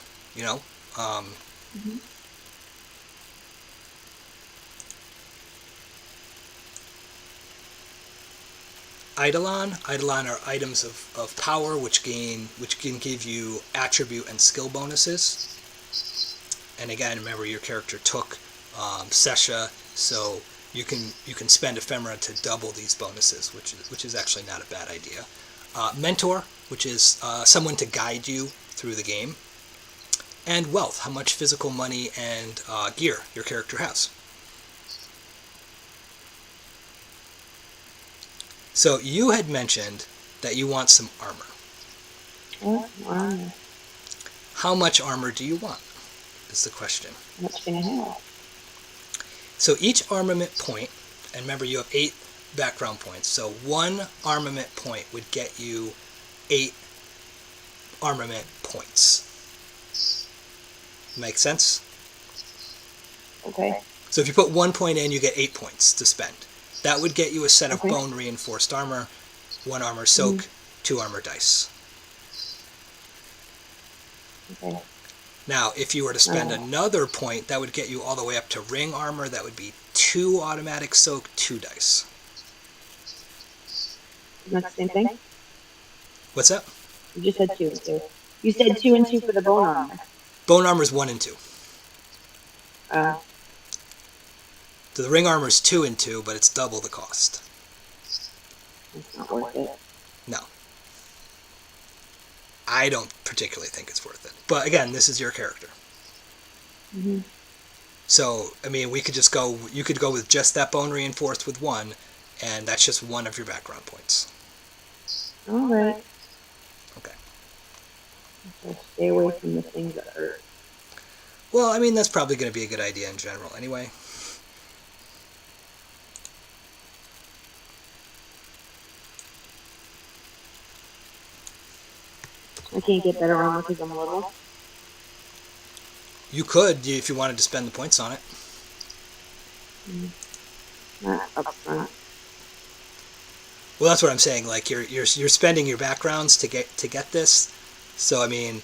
Eidolon are items of power which can give you attribute and skill bonuses. And again, remember your character took Sesha, so you can spend ephemera to double these bonuses, which is actually not a bad idea. Mentor, which is someone to guide you through the game. And wealth, how much physical money and gear your character has. So you had mentioned that you want some armor. Armor. How much armor do you want, is the question. How much can I have? So each armament point, and remember you have 8 background points, so 1 armament point would get you 8 armament points. Make sense? Okay. So if you put 1 point in, you get 8 points to spend. That would get you a set of Okay. bone reinforced armor, 1 armor soak, 2 armor dice. Okay. Now, if you were to spend another point, that would get you all the way up to ring armor. That would be 2 automatic soak, 2 dice. Isn't that the same thing? What's that? You just said 2 and 2. You said 2 and 2 for the bone armor. Bone armor is 1 and 2. Uh, So the ring armor is 2 and 2, but it's double the cost. it's not worth it. No. I don't particularly think it's worth it. But again, this is your character. Mm-hmm. So, I mean, you could go with just that bone reinforced with 1, and that's just 1 of your background points. All right. Okay. So stay away from the things that hurt. Well, I mean, that's probably going to be a good idea in general anyway. I can't get better armor because I'm little. You could, if you wanted to spend the points on it. Not up front. Well, that's what I'm saying. Like you're spending your backgrounds to get this. So I mean,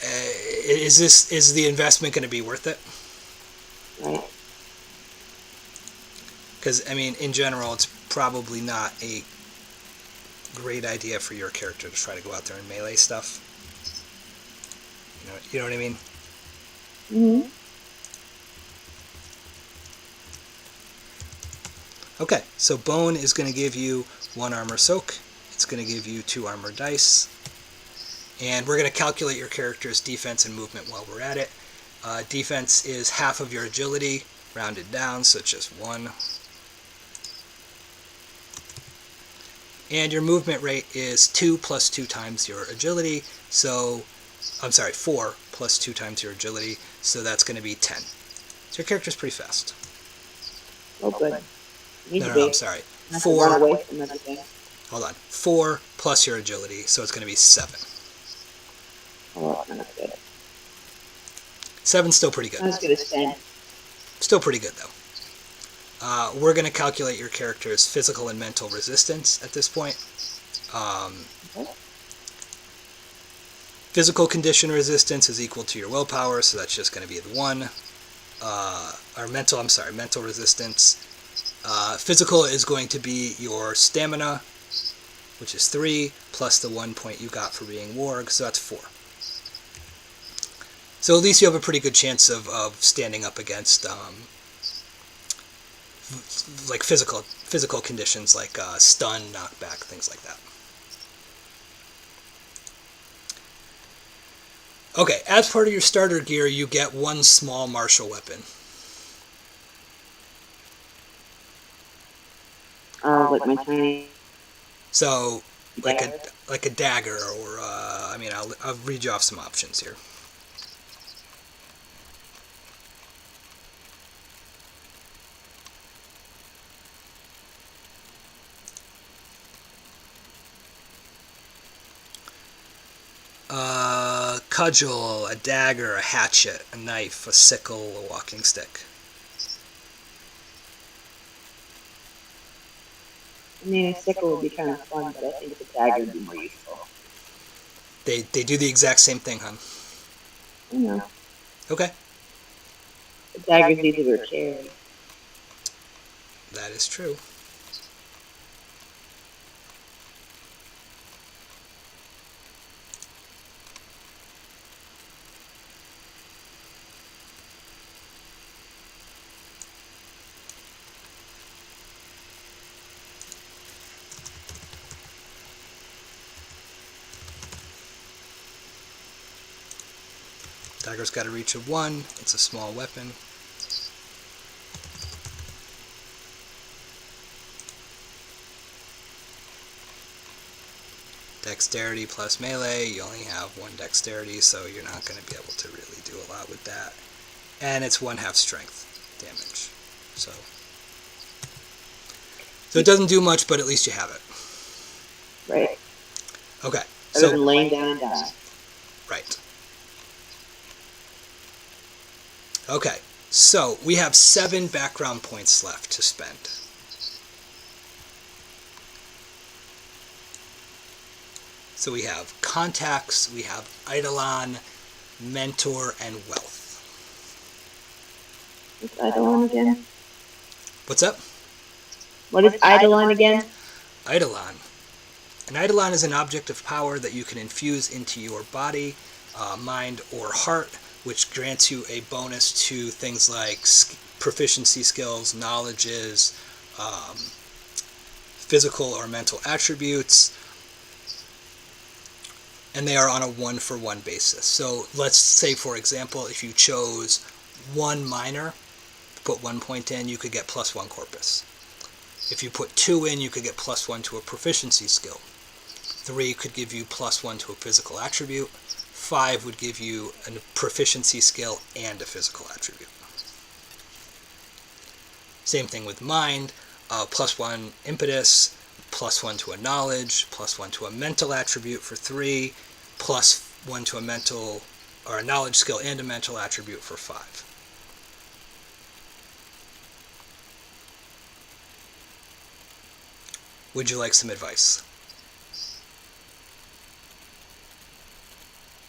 is the investment going to be worth it? Right. Because I mean, in general, it's probably not a great idea for your character to try to go out there and melee stuff. You know what I mean? Mm-hmm. Okay, so bone is going to give you 1 armor soak. It's going to give you 2 armor dice. And we're going to calculate your character's defense and movement while we're at it. Defense is half of your agility, rounded down, so it's just 1. And your movement rate is 2 plus 2 times your agility, so, I'm sorry, 4 plus 2 times your agility, so that's going to be 10. So your character's pretty fast. Oh, good. No, I'm sorry. I have to run 4. away from everything. Hold on. 4 plus your agility, so it's going to be 7. Oh, that's not good. 7's still pretty good. Not as good as 10. Still pretty good, though. We're going to calculate your character's physical and mental resistance at this point. Okay. Physical condition resistance is equal to your willpower, so that's just going to be the 1. Mental resistance. Physical is going to be your stamina, which is 3, plus the 1 point you got for being warg, so that's 4. So at least you have a pretty good chance of standing up against like physical conditions like stun, knockback, things like that. Okay, as part of your starter gear, you get 1 small martial weapon. Like my tiny. So, like dagger. a dagger, or I'll read you off some options here. Cudgel, a dagger, a hatchet, a knife, a sickle, a walking stick. I mean, a sickle would be kind of fun, but I think the dagger would be more useful. They do the exact same thing, hon. I know. Okay. The dagger's easier to carry. That is true. Dagger's got a reach of 1. It's a small weapon. Dexterity plus melee. You only have 1 dexterity, so you're not going to be able to really do a lot with that. And it's 1/2 strength damage. So it doesn't do much, but at least you have it. Right. Okay. Other than laying down and dying. Right. Okay. So we have 7 background points left to spend. So we have contacts, we have Eidolon, mentor, and wealth. What's Eidolon again? What's up? What is Eidolon again? Eidolon. An Eidolon is an object of power that you can infuse into your body, mind, or heart, which grants you a bonus to things like proficiency skills, knowledges, physical or mental attributes, and they are on a 1-for-1 basis. So let's say, for example, if you chose 1 minor, put 1 point in, you could get +1 corpus. If you put 2 in, you could get +1 to a proficiency skill. 3 could give you +1 to a physical attribute. 5 would give you a proficiency skill and a physical attribute. Same thing with mind, +1 impetus, +1 to a knowledge, +1 to a mental attribute for 3, +1 to a mental or a knowledge skill and a mental attribute for 5. Would you like some advice?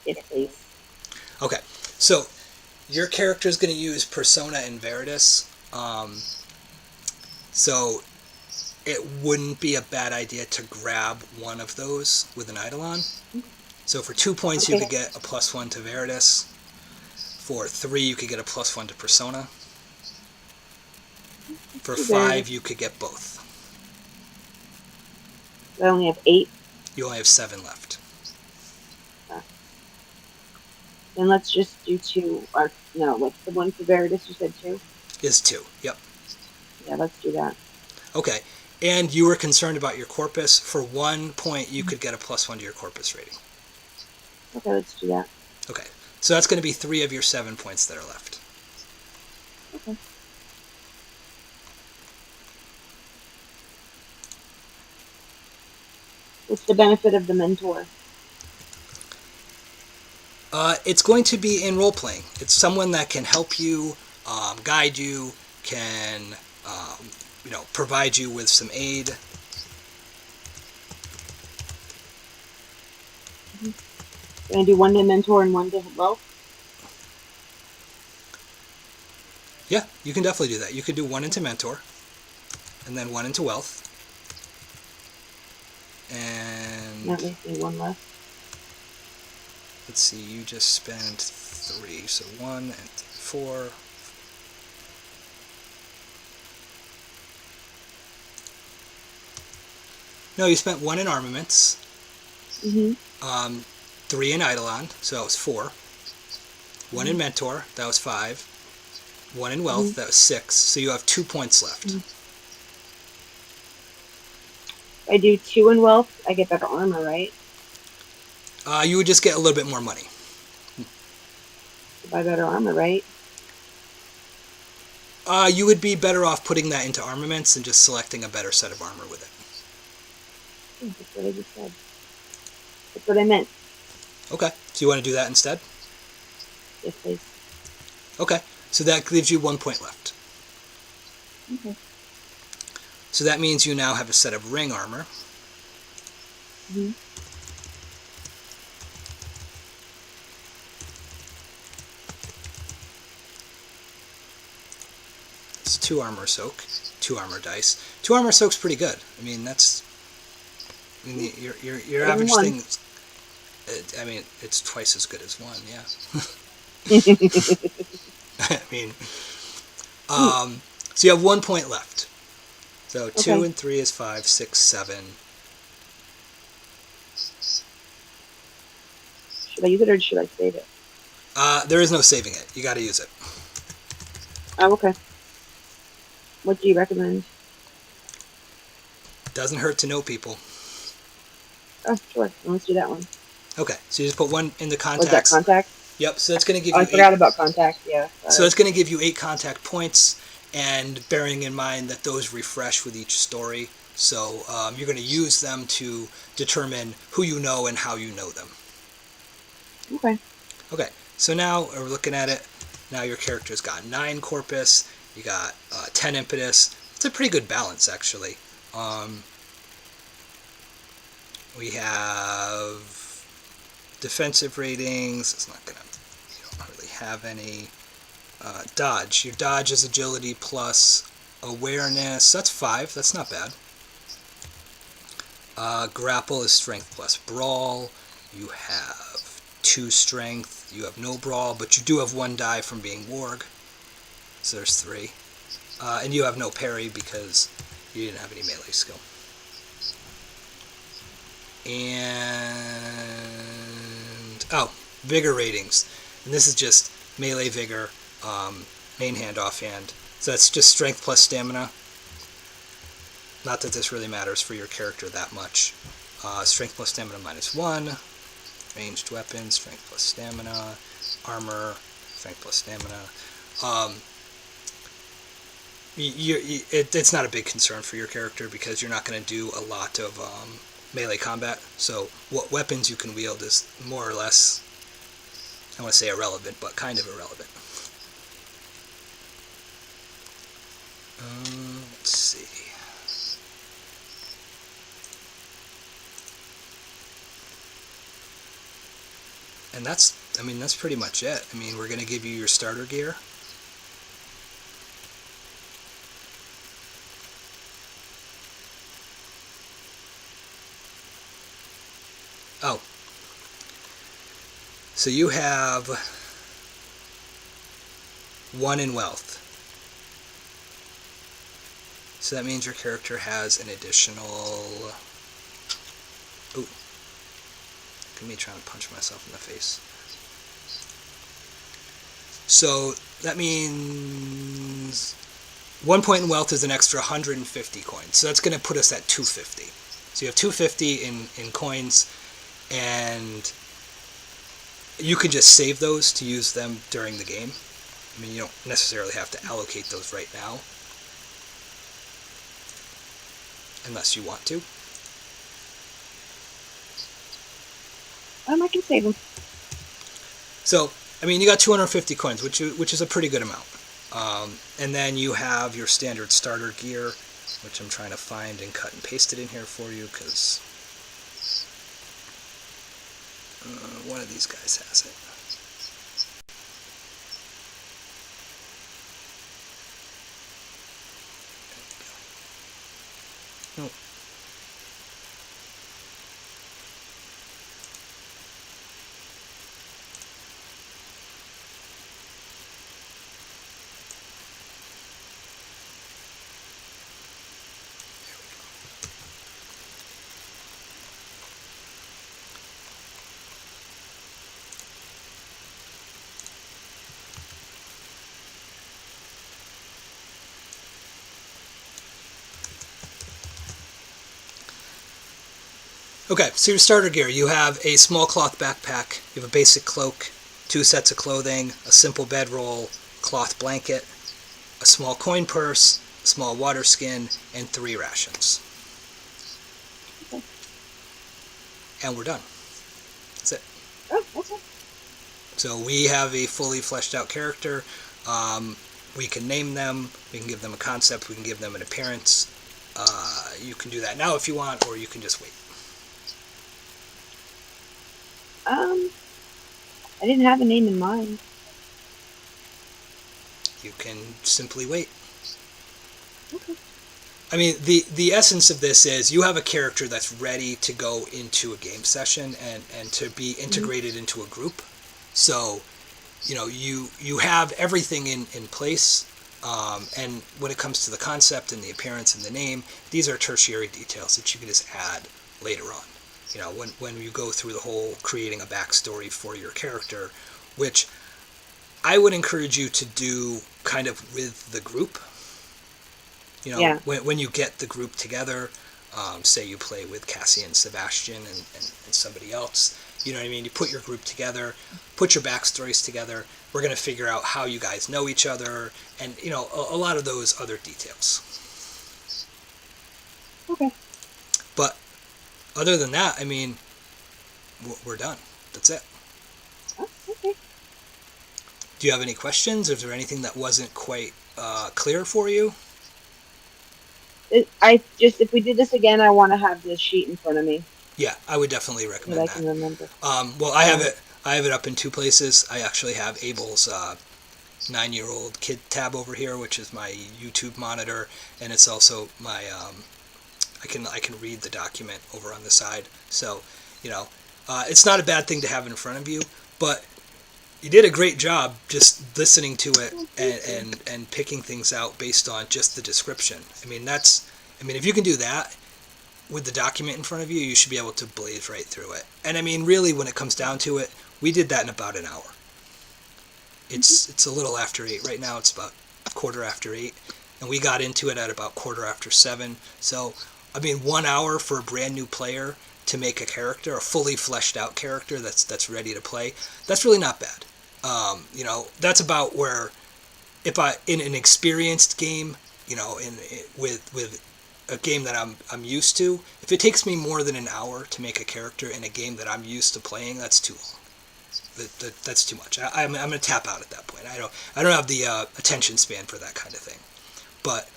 Yes, please. Okay, so your character is going to use Persona and Veritas. So it wouldn't be a bad idea to grab one of those with an Eidolon. So for 2 points, you could get a +1 to Veritas. For 3, you could get a +1 to Persona. For 5, you could get both. I only have 8. You only have 7 left. Then let's just do 2. Or no, what's the one for Veritas? You said 2? Is 2, yep. Yeah, let's do that. Okay, and you were concerned about your corpus. For 1 point, you could get a +1 to your corpus rating. Okay, let's do that. Okay, so that's going to be 3 of your 7 points that are left. Okay. What's the benefit of the mentor? It's going to be in role playing. It's someone that can help you, guide you, can provide you with some aid. Mm-hmm. Can I do one to mentor and one to wealth? Yeah, you can definitely do that. You could do one into mentor, and then one into wealth, That and leaves me one left. let's see. You just spent 3, so 1 and 4. No, you spent 1 in armaments, Mm-hmm. um, 3 in eidolon, so that was 4. 1 in Mm-hmm. mentor, that was 5. 1 in Mm-hmm. wealth, that was 6. So you have 2 points left. Mm-hmm. If I do 2 in wealth, I get better armor, right? You would just get a little bit more money. To buy better armor, right? You would be better off putting that into armaments and just selecting a better set of armor with it. Yeah, that's what I just said. That's what I meant. Okay, so you want to do that instead? Yes, please. Okay, so that leaves you 1 point left. Okay. So that means you now have a set of ring armor. Mm-hmm. It's 2 armor soak, 2 armor dice. 2 armor soak's pretty good. I mean, that's your Better than average one. thing. I mean, it's twice as good as 1. Yeah. I mean, so you have 1 point left. So 2 Okay. and 3 is 5, 6, 7. Should I use it or should I save it? There is no saving it. You got to use it. Oh, okay. What do you recommend? Doesn't hurt to know people. Oh, sure. Let's do that one. Okay, so you just put 1 in the Was that contacts. contact? Yep. So that's going to give Oh, I you 8. forgot about contact. Yeah, So sorry. it's going to give you 8 contact points, and bearing in mind that those refresh with each story. So you're going to use them to determine who you know and how you know them. Okay. Okay, so now we're looking at it. Now your character's got 9 corpus, you got 10 impetus. It's a pretty good balance, actually. We have defensive ratings. It's not gonna. You don't really have any. Dodge. Your dodge is agility plus awareness. That's 5. That's not bad. Grapple is strength plus brawl. You have 2 strength. You have no brawl, but you do have 1 die from being warg. So there's 3. And you have no parry because you didn't have any melee skill. And vigor ratings. And this is just melee vigor, main hand, offhand. So that's just strength plus stamina. Not that this really matters for your character that much. Strength plus stamina -1. Ranged weapons, strength plus stamina. Armor, strength plus stamina. It's not a big concern for your character because you're not going to do a lot of melee combat. So what weapons you can wield is more or less, I want to say irrelevant, but kind of irrelevant. Let's see. And that's pretty much it. I mean, we're going to give you your starter gear. Oh. So you have 1 in wealth. So that means your character has an additional... Ooh. Look at me trying to punch myself in the face. So that means 1 point in wealth is an extra 150 coins. So that's going to put us at 250. So you have 250 in coins, and you can just save those to use them during the game. I mean, you don't necessarily have to allocate those right now, unless you want to. I can save them. So, I mean, you got 250 coins, which is a pretty good amount. And then you have your standard starter gear, which I'm trying to find and cut and paste it in here for you because one of these guys has it. Nope. Okay, so your starter gear, you have a small cloth backpack, you have a basic cloak, 2 sets of clothing, a simple bedroll, cloth blanket, a small coin purse, a small water skin, and 3 rations. Okay. And we're done. That's it. Oh, okay. So we have a fully fleshed out character. We can name them, we can give them a concept, we can give them an appearance. You can do that now if you want, or you can just wait. I didn't have a name in mind. You can simply wait. Okay. I mean, the essence of this is you have a character that's ready to go into a game session and to be integrated into a group. So, you have everything in place. And when it comes to the concept and the appearance and the name, these are tertiary details that you can just add later on. When you go through the whole creating a backstory for your character, which I would encourage you to do kind of with the group. Yeah. When you get the group together, say you play with Cassie and Sebastian and somebody else, you know what I mean? You put your group together, put your backstories together. We're going to figure out how you guys know each other and, a lot of those other details. Okay. But other than that, I mean, we're done. That's it. Oh, okay. Do you have any questions? Is there anything that wasn't quite clear for you? If we did this again, I want to have this sheet in front of me Yeah, I would definitely so that I recommend can that. remember. Well, I have it. I have it up in 2 places. I actually have Abel's 9-year-old kid tab over here, which is my YouTube monitor, and it's also my. I can read the document over on the side. So, it's not a bad thing to have in front of you, but you did a great job just listening to it and picking things out based on just the description. I mean, if you can do that with the document in front of you, you should be able to blaze right through it. And I mean, really, when it comes down to it, we did that in about an hour. It's a little after 8 right now. It's about 8:15, and we got into it at about 7:15. So, I mean, 1 hour for a brand new player to make a character, a fully fleshed out character that's ready to play. That's really not bad. That's about where if I in an experienced game, with a game that I'm used to, if it takes me more than an hour to make a character in a game that I'm used to playing, that's too long. That's too much. I'm going to tap out at that point. I don't have the attention span for that kind of thing. But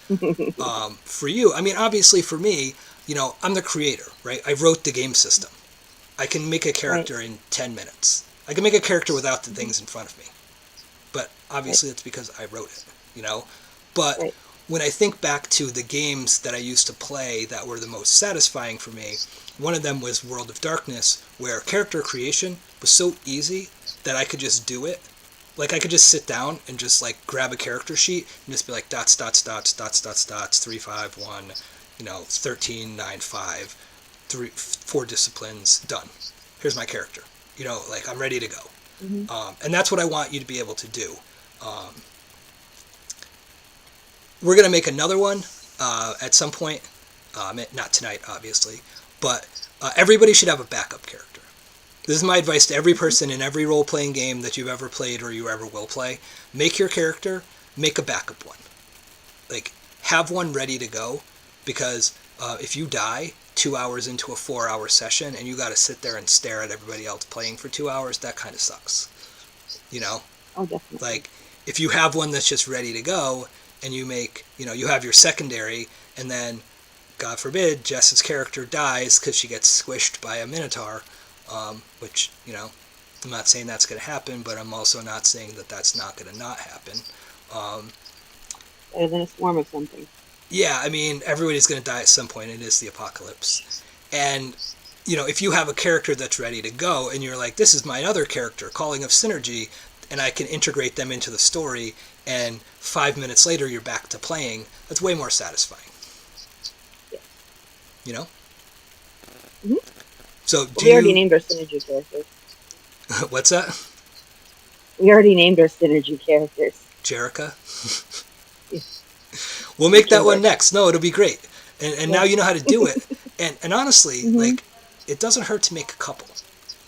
for you, I mean, obviously for me, I'm the creator, right? I wrote the game system. I can make a character in 10 minutes. I can make a character without the things in front of me. But obviously it's because I wrote it. But when I think back to the games that I used to play that were the most satisfying for me, one of them was World of Darkness, where character creation was so easy that I could just do it. Like I could just sit down and just like grab a character sheet and just be like dots, 351, 13, 9, 5, 4 disciplines, done. Here's my character. Like I'm ready to go. And that's what I want you to be able to do. We're going to make another one at some point. Not tonight, obviously. But everybody should have a backup character. This is my advice to every person in every role-playing game that you've ever played or you ever will play. Make your character, make a backup one. Like, have one ready to go, because if you die, 2 hours into a 4 hour session and you got to sit there and stare at everybody else playing for 2 hours, that kind of sucks. You know, Oh, definitely. like if you have one that's just ready to go and you make, you have your secondary and then God forbid Jess's character dies because she gets squished by a minotaur, which, I'm not saying that's going to happen, but I'm also not saying that that's not going to not happen. Um, Better than a swarm of something. yeah, I mean, everybody's going to die at some point. It is the apocalypse. And, if you have a character that's ready to go and you're like, this is my other character, Calling of Synergy, and I can integrate them into the story, and 5 minutes later you're back to playing, that's way more satisfying. Yeah. You know? Mm-hmm. So we already named our synergy characters. What's that? We already named our synergy characters. Jerica? Yeah. We'll make that one next. No, it'll be great. And Yeah. now you know how to do it. And honestly, Mm-hmm. like, it doesn't hurt to make a couple.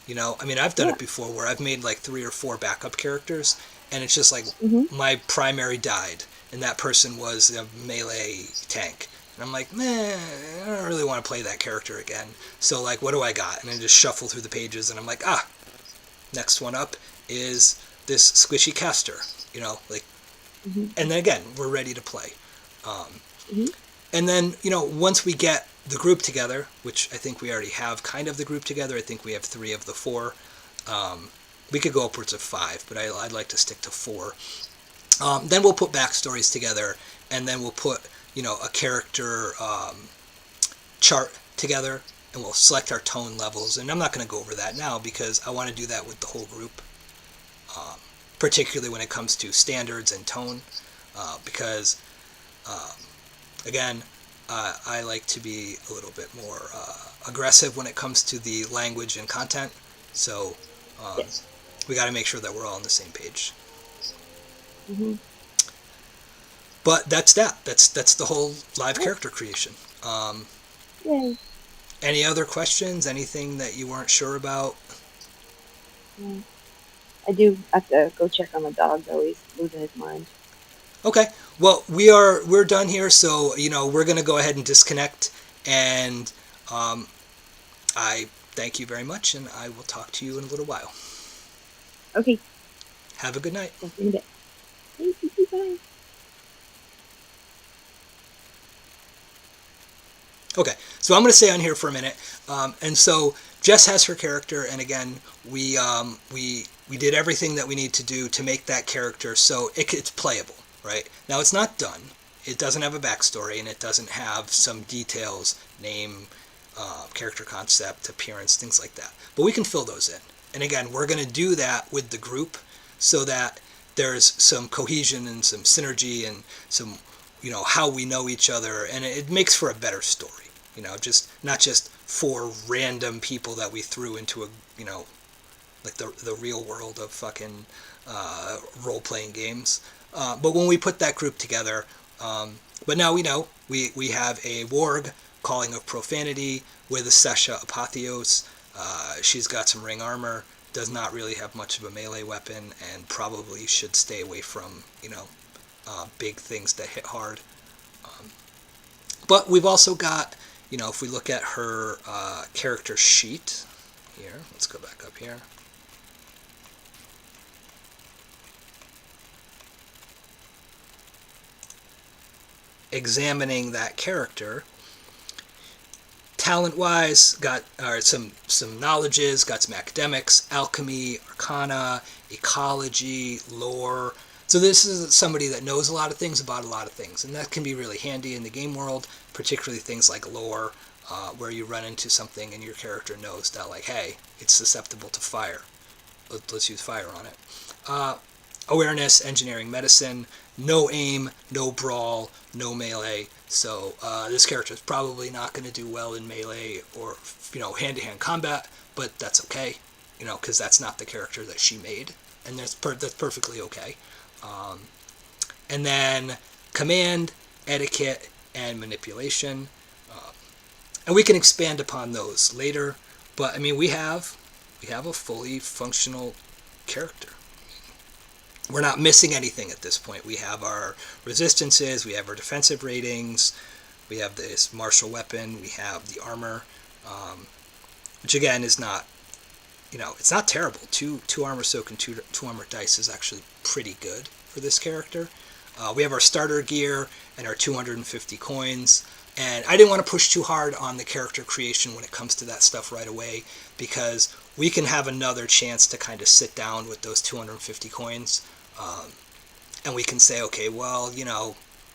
I mean, I've done Yeah. it before where I've made like 3 or 4 backup characters, and it's just like Mm-hmm. my primary died, and that person was a melee tank. And I'm like, man, I don't really want to play that character again. So, like, what do I got? And I just shuffle through the pages, and I'm like, next one up is this squishy caster, like, Mm-hmm. and then again, we're ready to play. Mm-hmm. And then, once we get the group together, which I think we already have kind of the group together, I think we have 3 of the 4. We could go upwards of 5, but I'd like to stick to 4. Then we'll put backstories together, and then we'll put, a character chart together, and we'll select our tone levels. And I'm not going to go over that now because I want to do that with the whole group, particularly when it comes to standards and tone, because, again, I like to be a little bit more aggressive when it comes to the language and content. So Yes. we got to make sure that we're all on the same page. Mm-hmm. But that's that. That's the whole live character creation. Yay. Any other questions? Anything that you weren't sure about? Yeah. I do have to go check on the dog though. He's losing his mind. Okay. Well, we're done here, so we're gonna go ahead and disconnect. And I thank you very much, and I will talk to you in a little while. Okay. Have a good night. Talk to you in a bit. Thank you. Bye. Okay, so I'm going to stay on here for a minute, and so Jess has her character, and again, we did everything that we need to do to make that character so it's playable. Right now, it's not done. It doesn't have a backstory, and it doesn't have some details, name, character concept, appearance, things like that. But we can fill those in, and again, we're going to do that with the group so that there's some cohesion and some synergy and some how we know each other, and it makes for a better story. Just not just 4 random people that we threw into a like the real world of fucking role playing games. But when we put that group together, but now we know we have a warg, Calling of Profanity, with a Sesha Apotheos. She's got some ring armor, does not really have much of a melee weapon, and probably should stay away from big things that hit hard. But we've also got, if we look at her character sheet here, let's go back up here. Examining that character, talent-wise, got some knowledges, got some academics, alchemy, arcana, ecology, lore. So this is somebody that knows a lot of things about a lot of things, and that can be really handy in the game world, particularly things like lore, where you run into something and your character knows that, like, hey, it's susceptible to fire. Let's use fire on it. Awareness, engineering, medicine, no aim, no brawl, no melee. So this character is probably not going to do well in melee or hand-to-hand combat, but that's okay, because that's not the character that she made, and that's perfectly okay. And then command, etiquette, and manipulation, and we can expand upon those later. But I mean, we have a fully functional character. We're not missing anything at this point. We have our resistances, we have our defensive ratings, We have this martial weapon. We have the armor, which again is not, it's not terrible. Two armor soak and two armor dice is actually pretty good for this character. We have our starter gear and our 250 coins. And I didn't want to push too hard on the character creation when it comes to that stuff right away, because we can have another chance to kind of sit down with those 250 coins, and we can say, okay, well,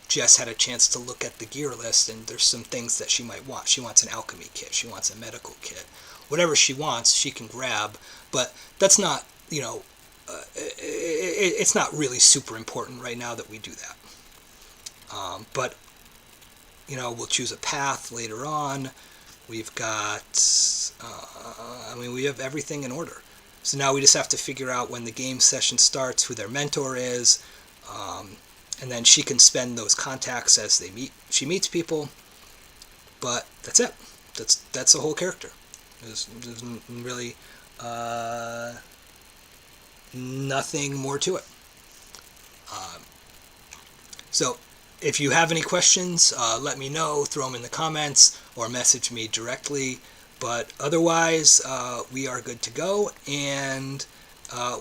Jess had a chance to look at the gear list, and there's some things that she might want. She wants an alchemy kit. She wants a medical kit. Whatever she wants, she can grab. But that's not, it's not really super important right now that we do that. But we'll choose a path later on. We've got, we have everything in order. So now we just have to figure out when the game session starts, who their mentor is, and then she can spend those contacts as she meets people. But that's it. That's the whole character. There's really nothing more to it. So if you have any questions, let me know. Throw them in the comments or message me directly. But otherwise, we are good to go, and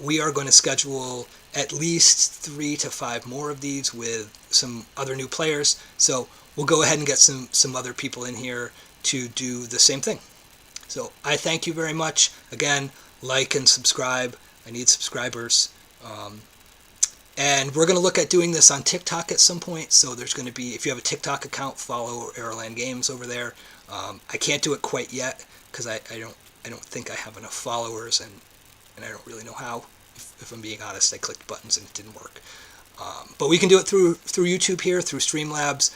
we are going to schedule at least 3 to 5 more of these with some other new players. So we'll go ahead and get some other people in here to do the same thing. So I thank you very much. Again, like and subscribe. I need subscribers. And we're going to look at doing this on TikTok at some point. So there's going to be, if you have a TikTok account, follow Aeroland Games over there. I can't do it quite yet because I don't think I have enough followers, and I don't really know how. If I'm being honest, I clicked buttons and it didn't work. But we can do it through YouTube here, through Streamlabs,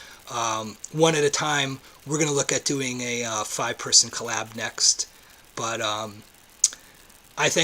one at a time. We're going to look at doing a 5-person collab next. But I think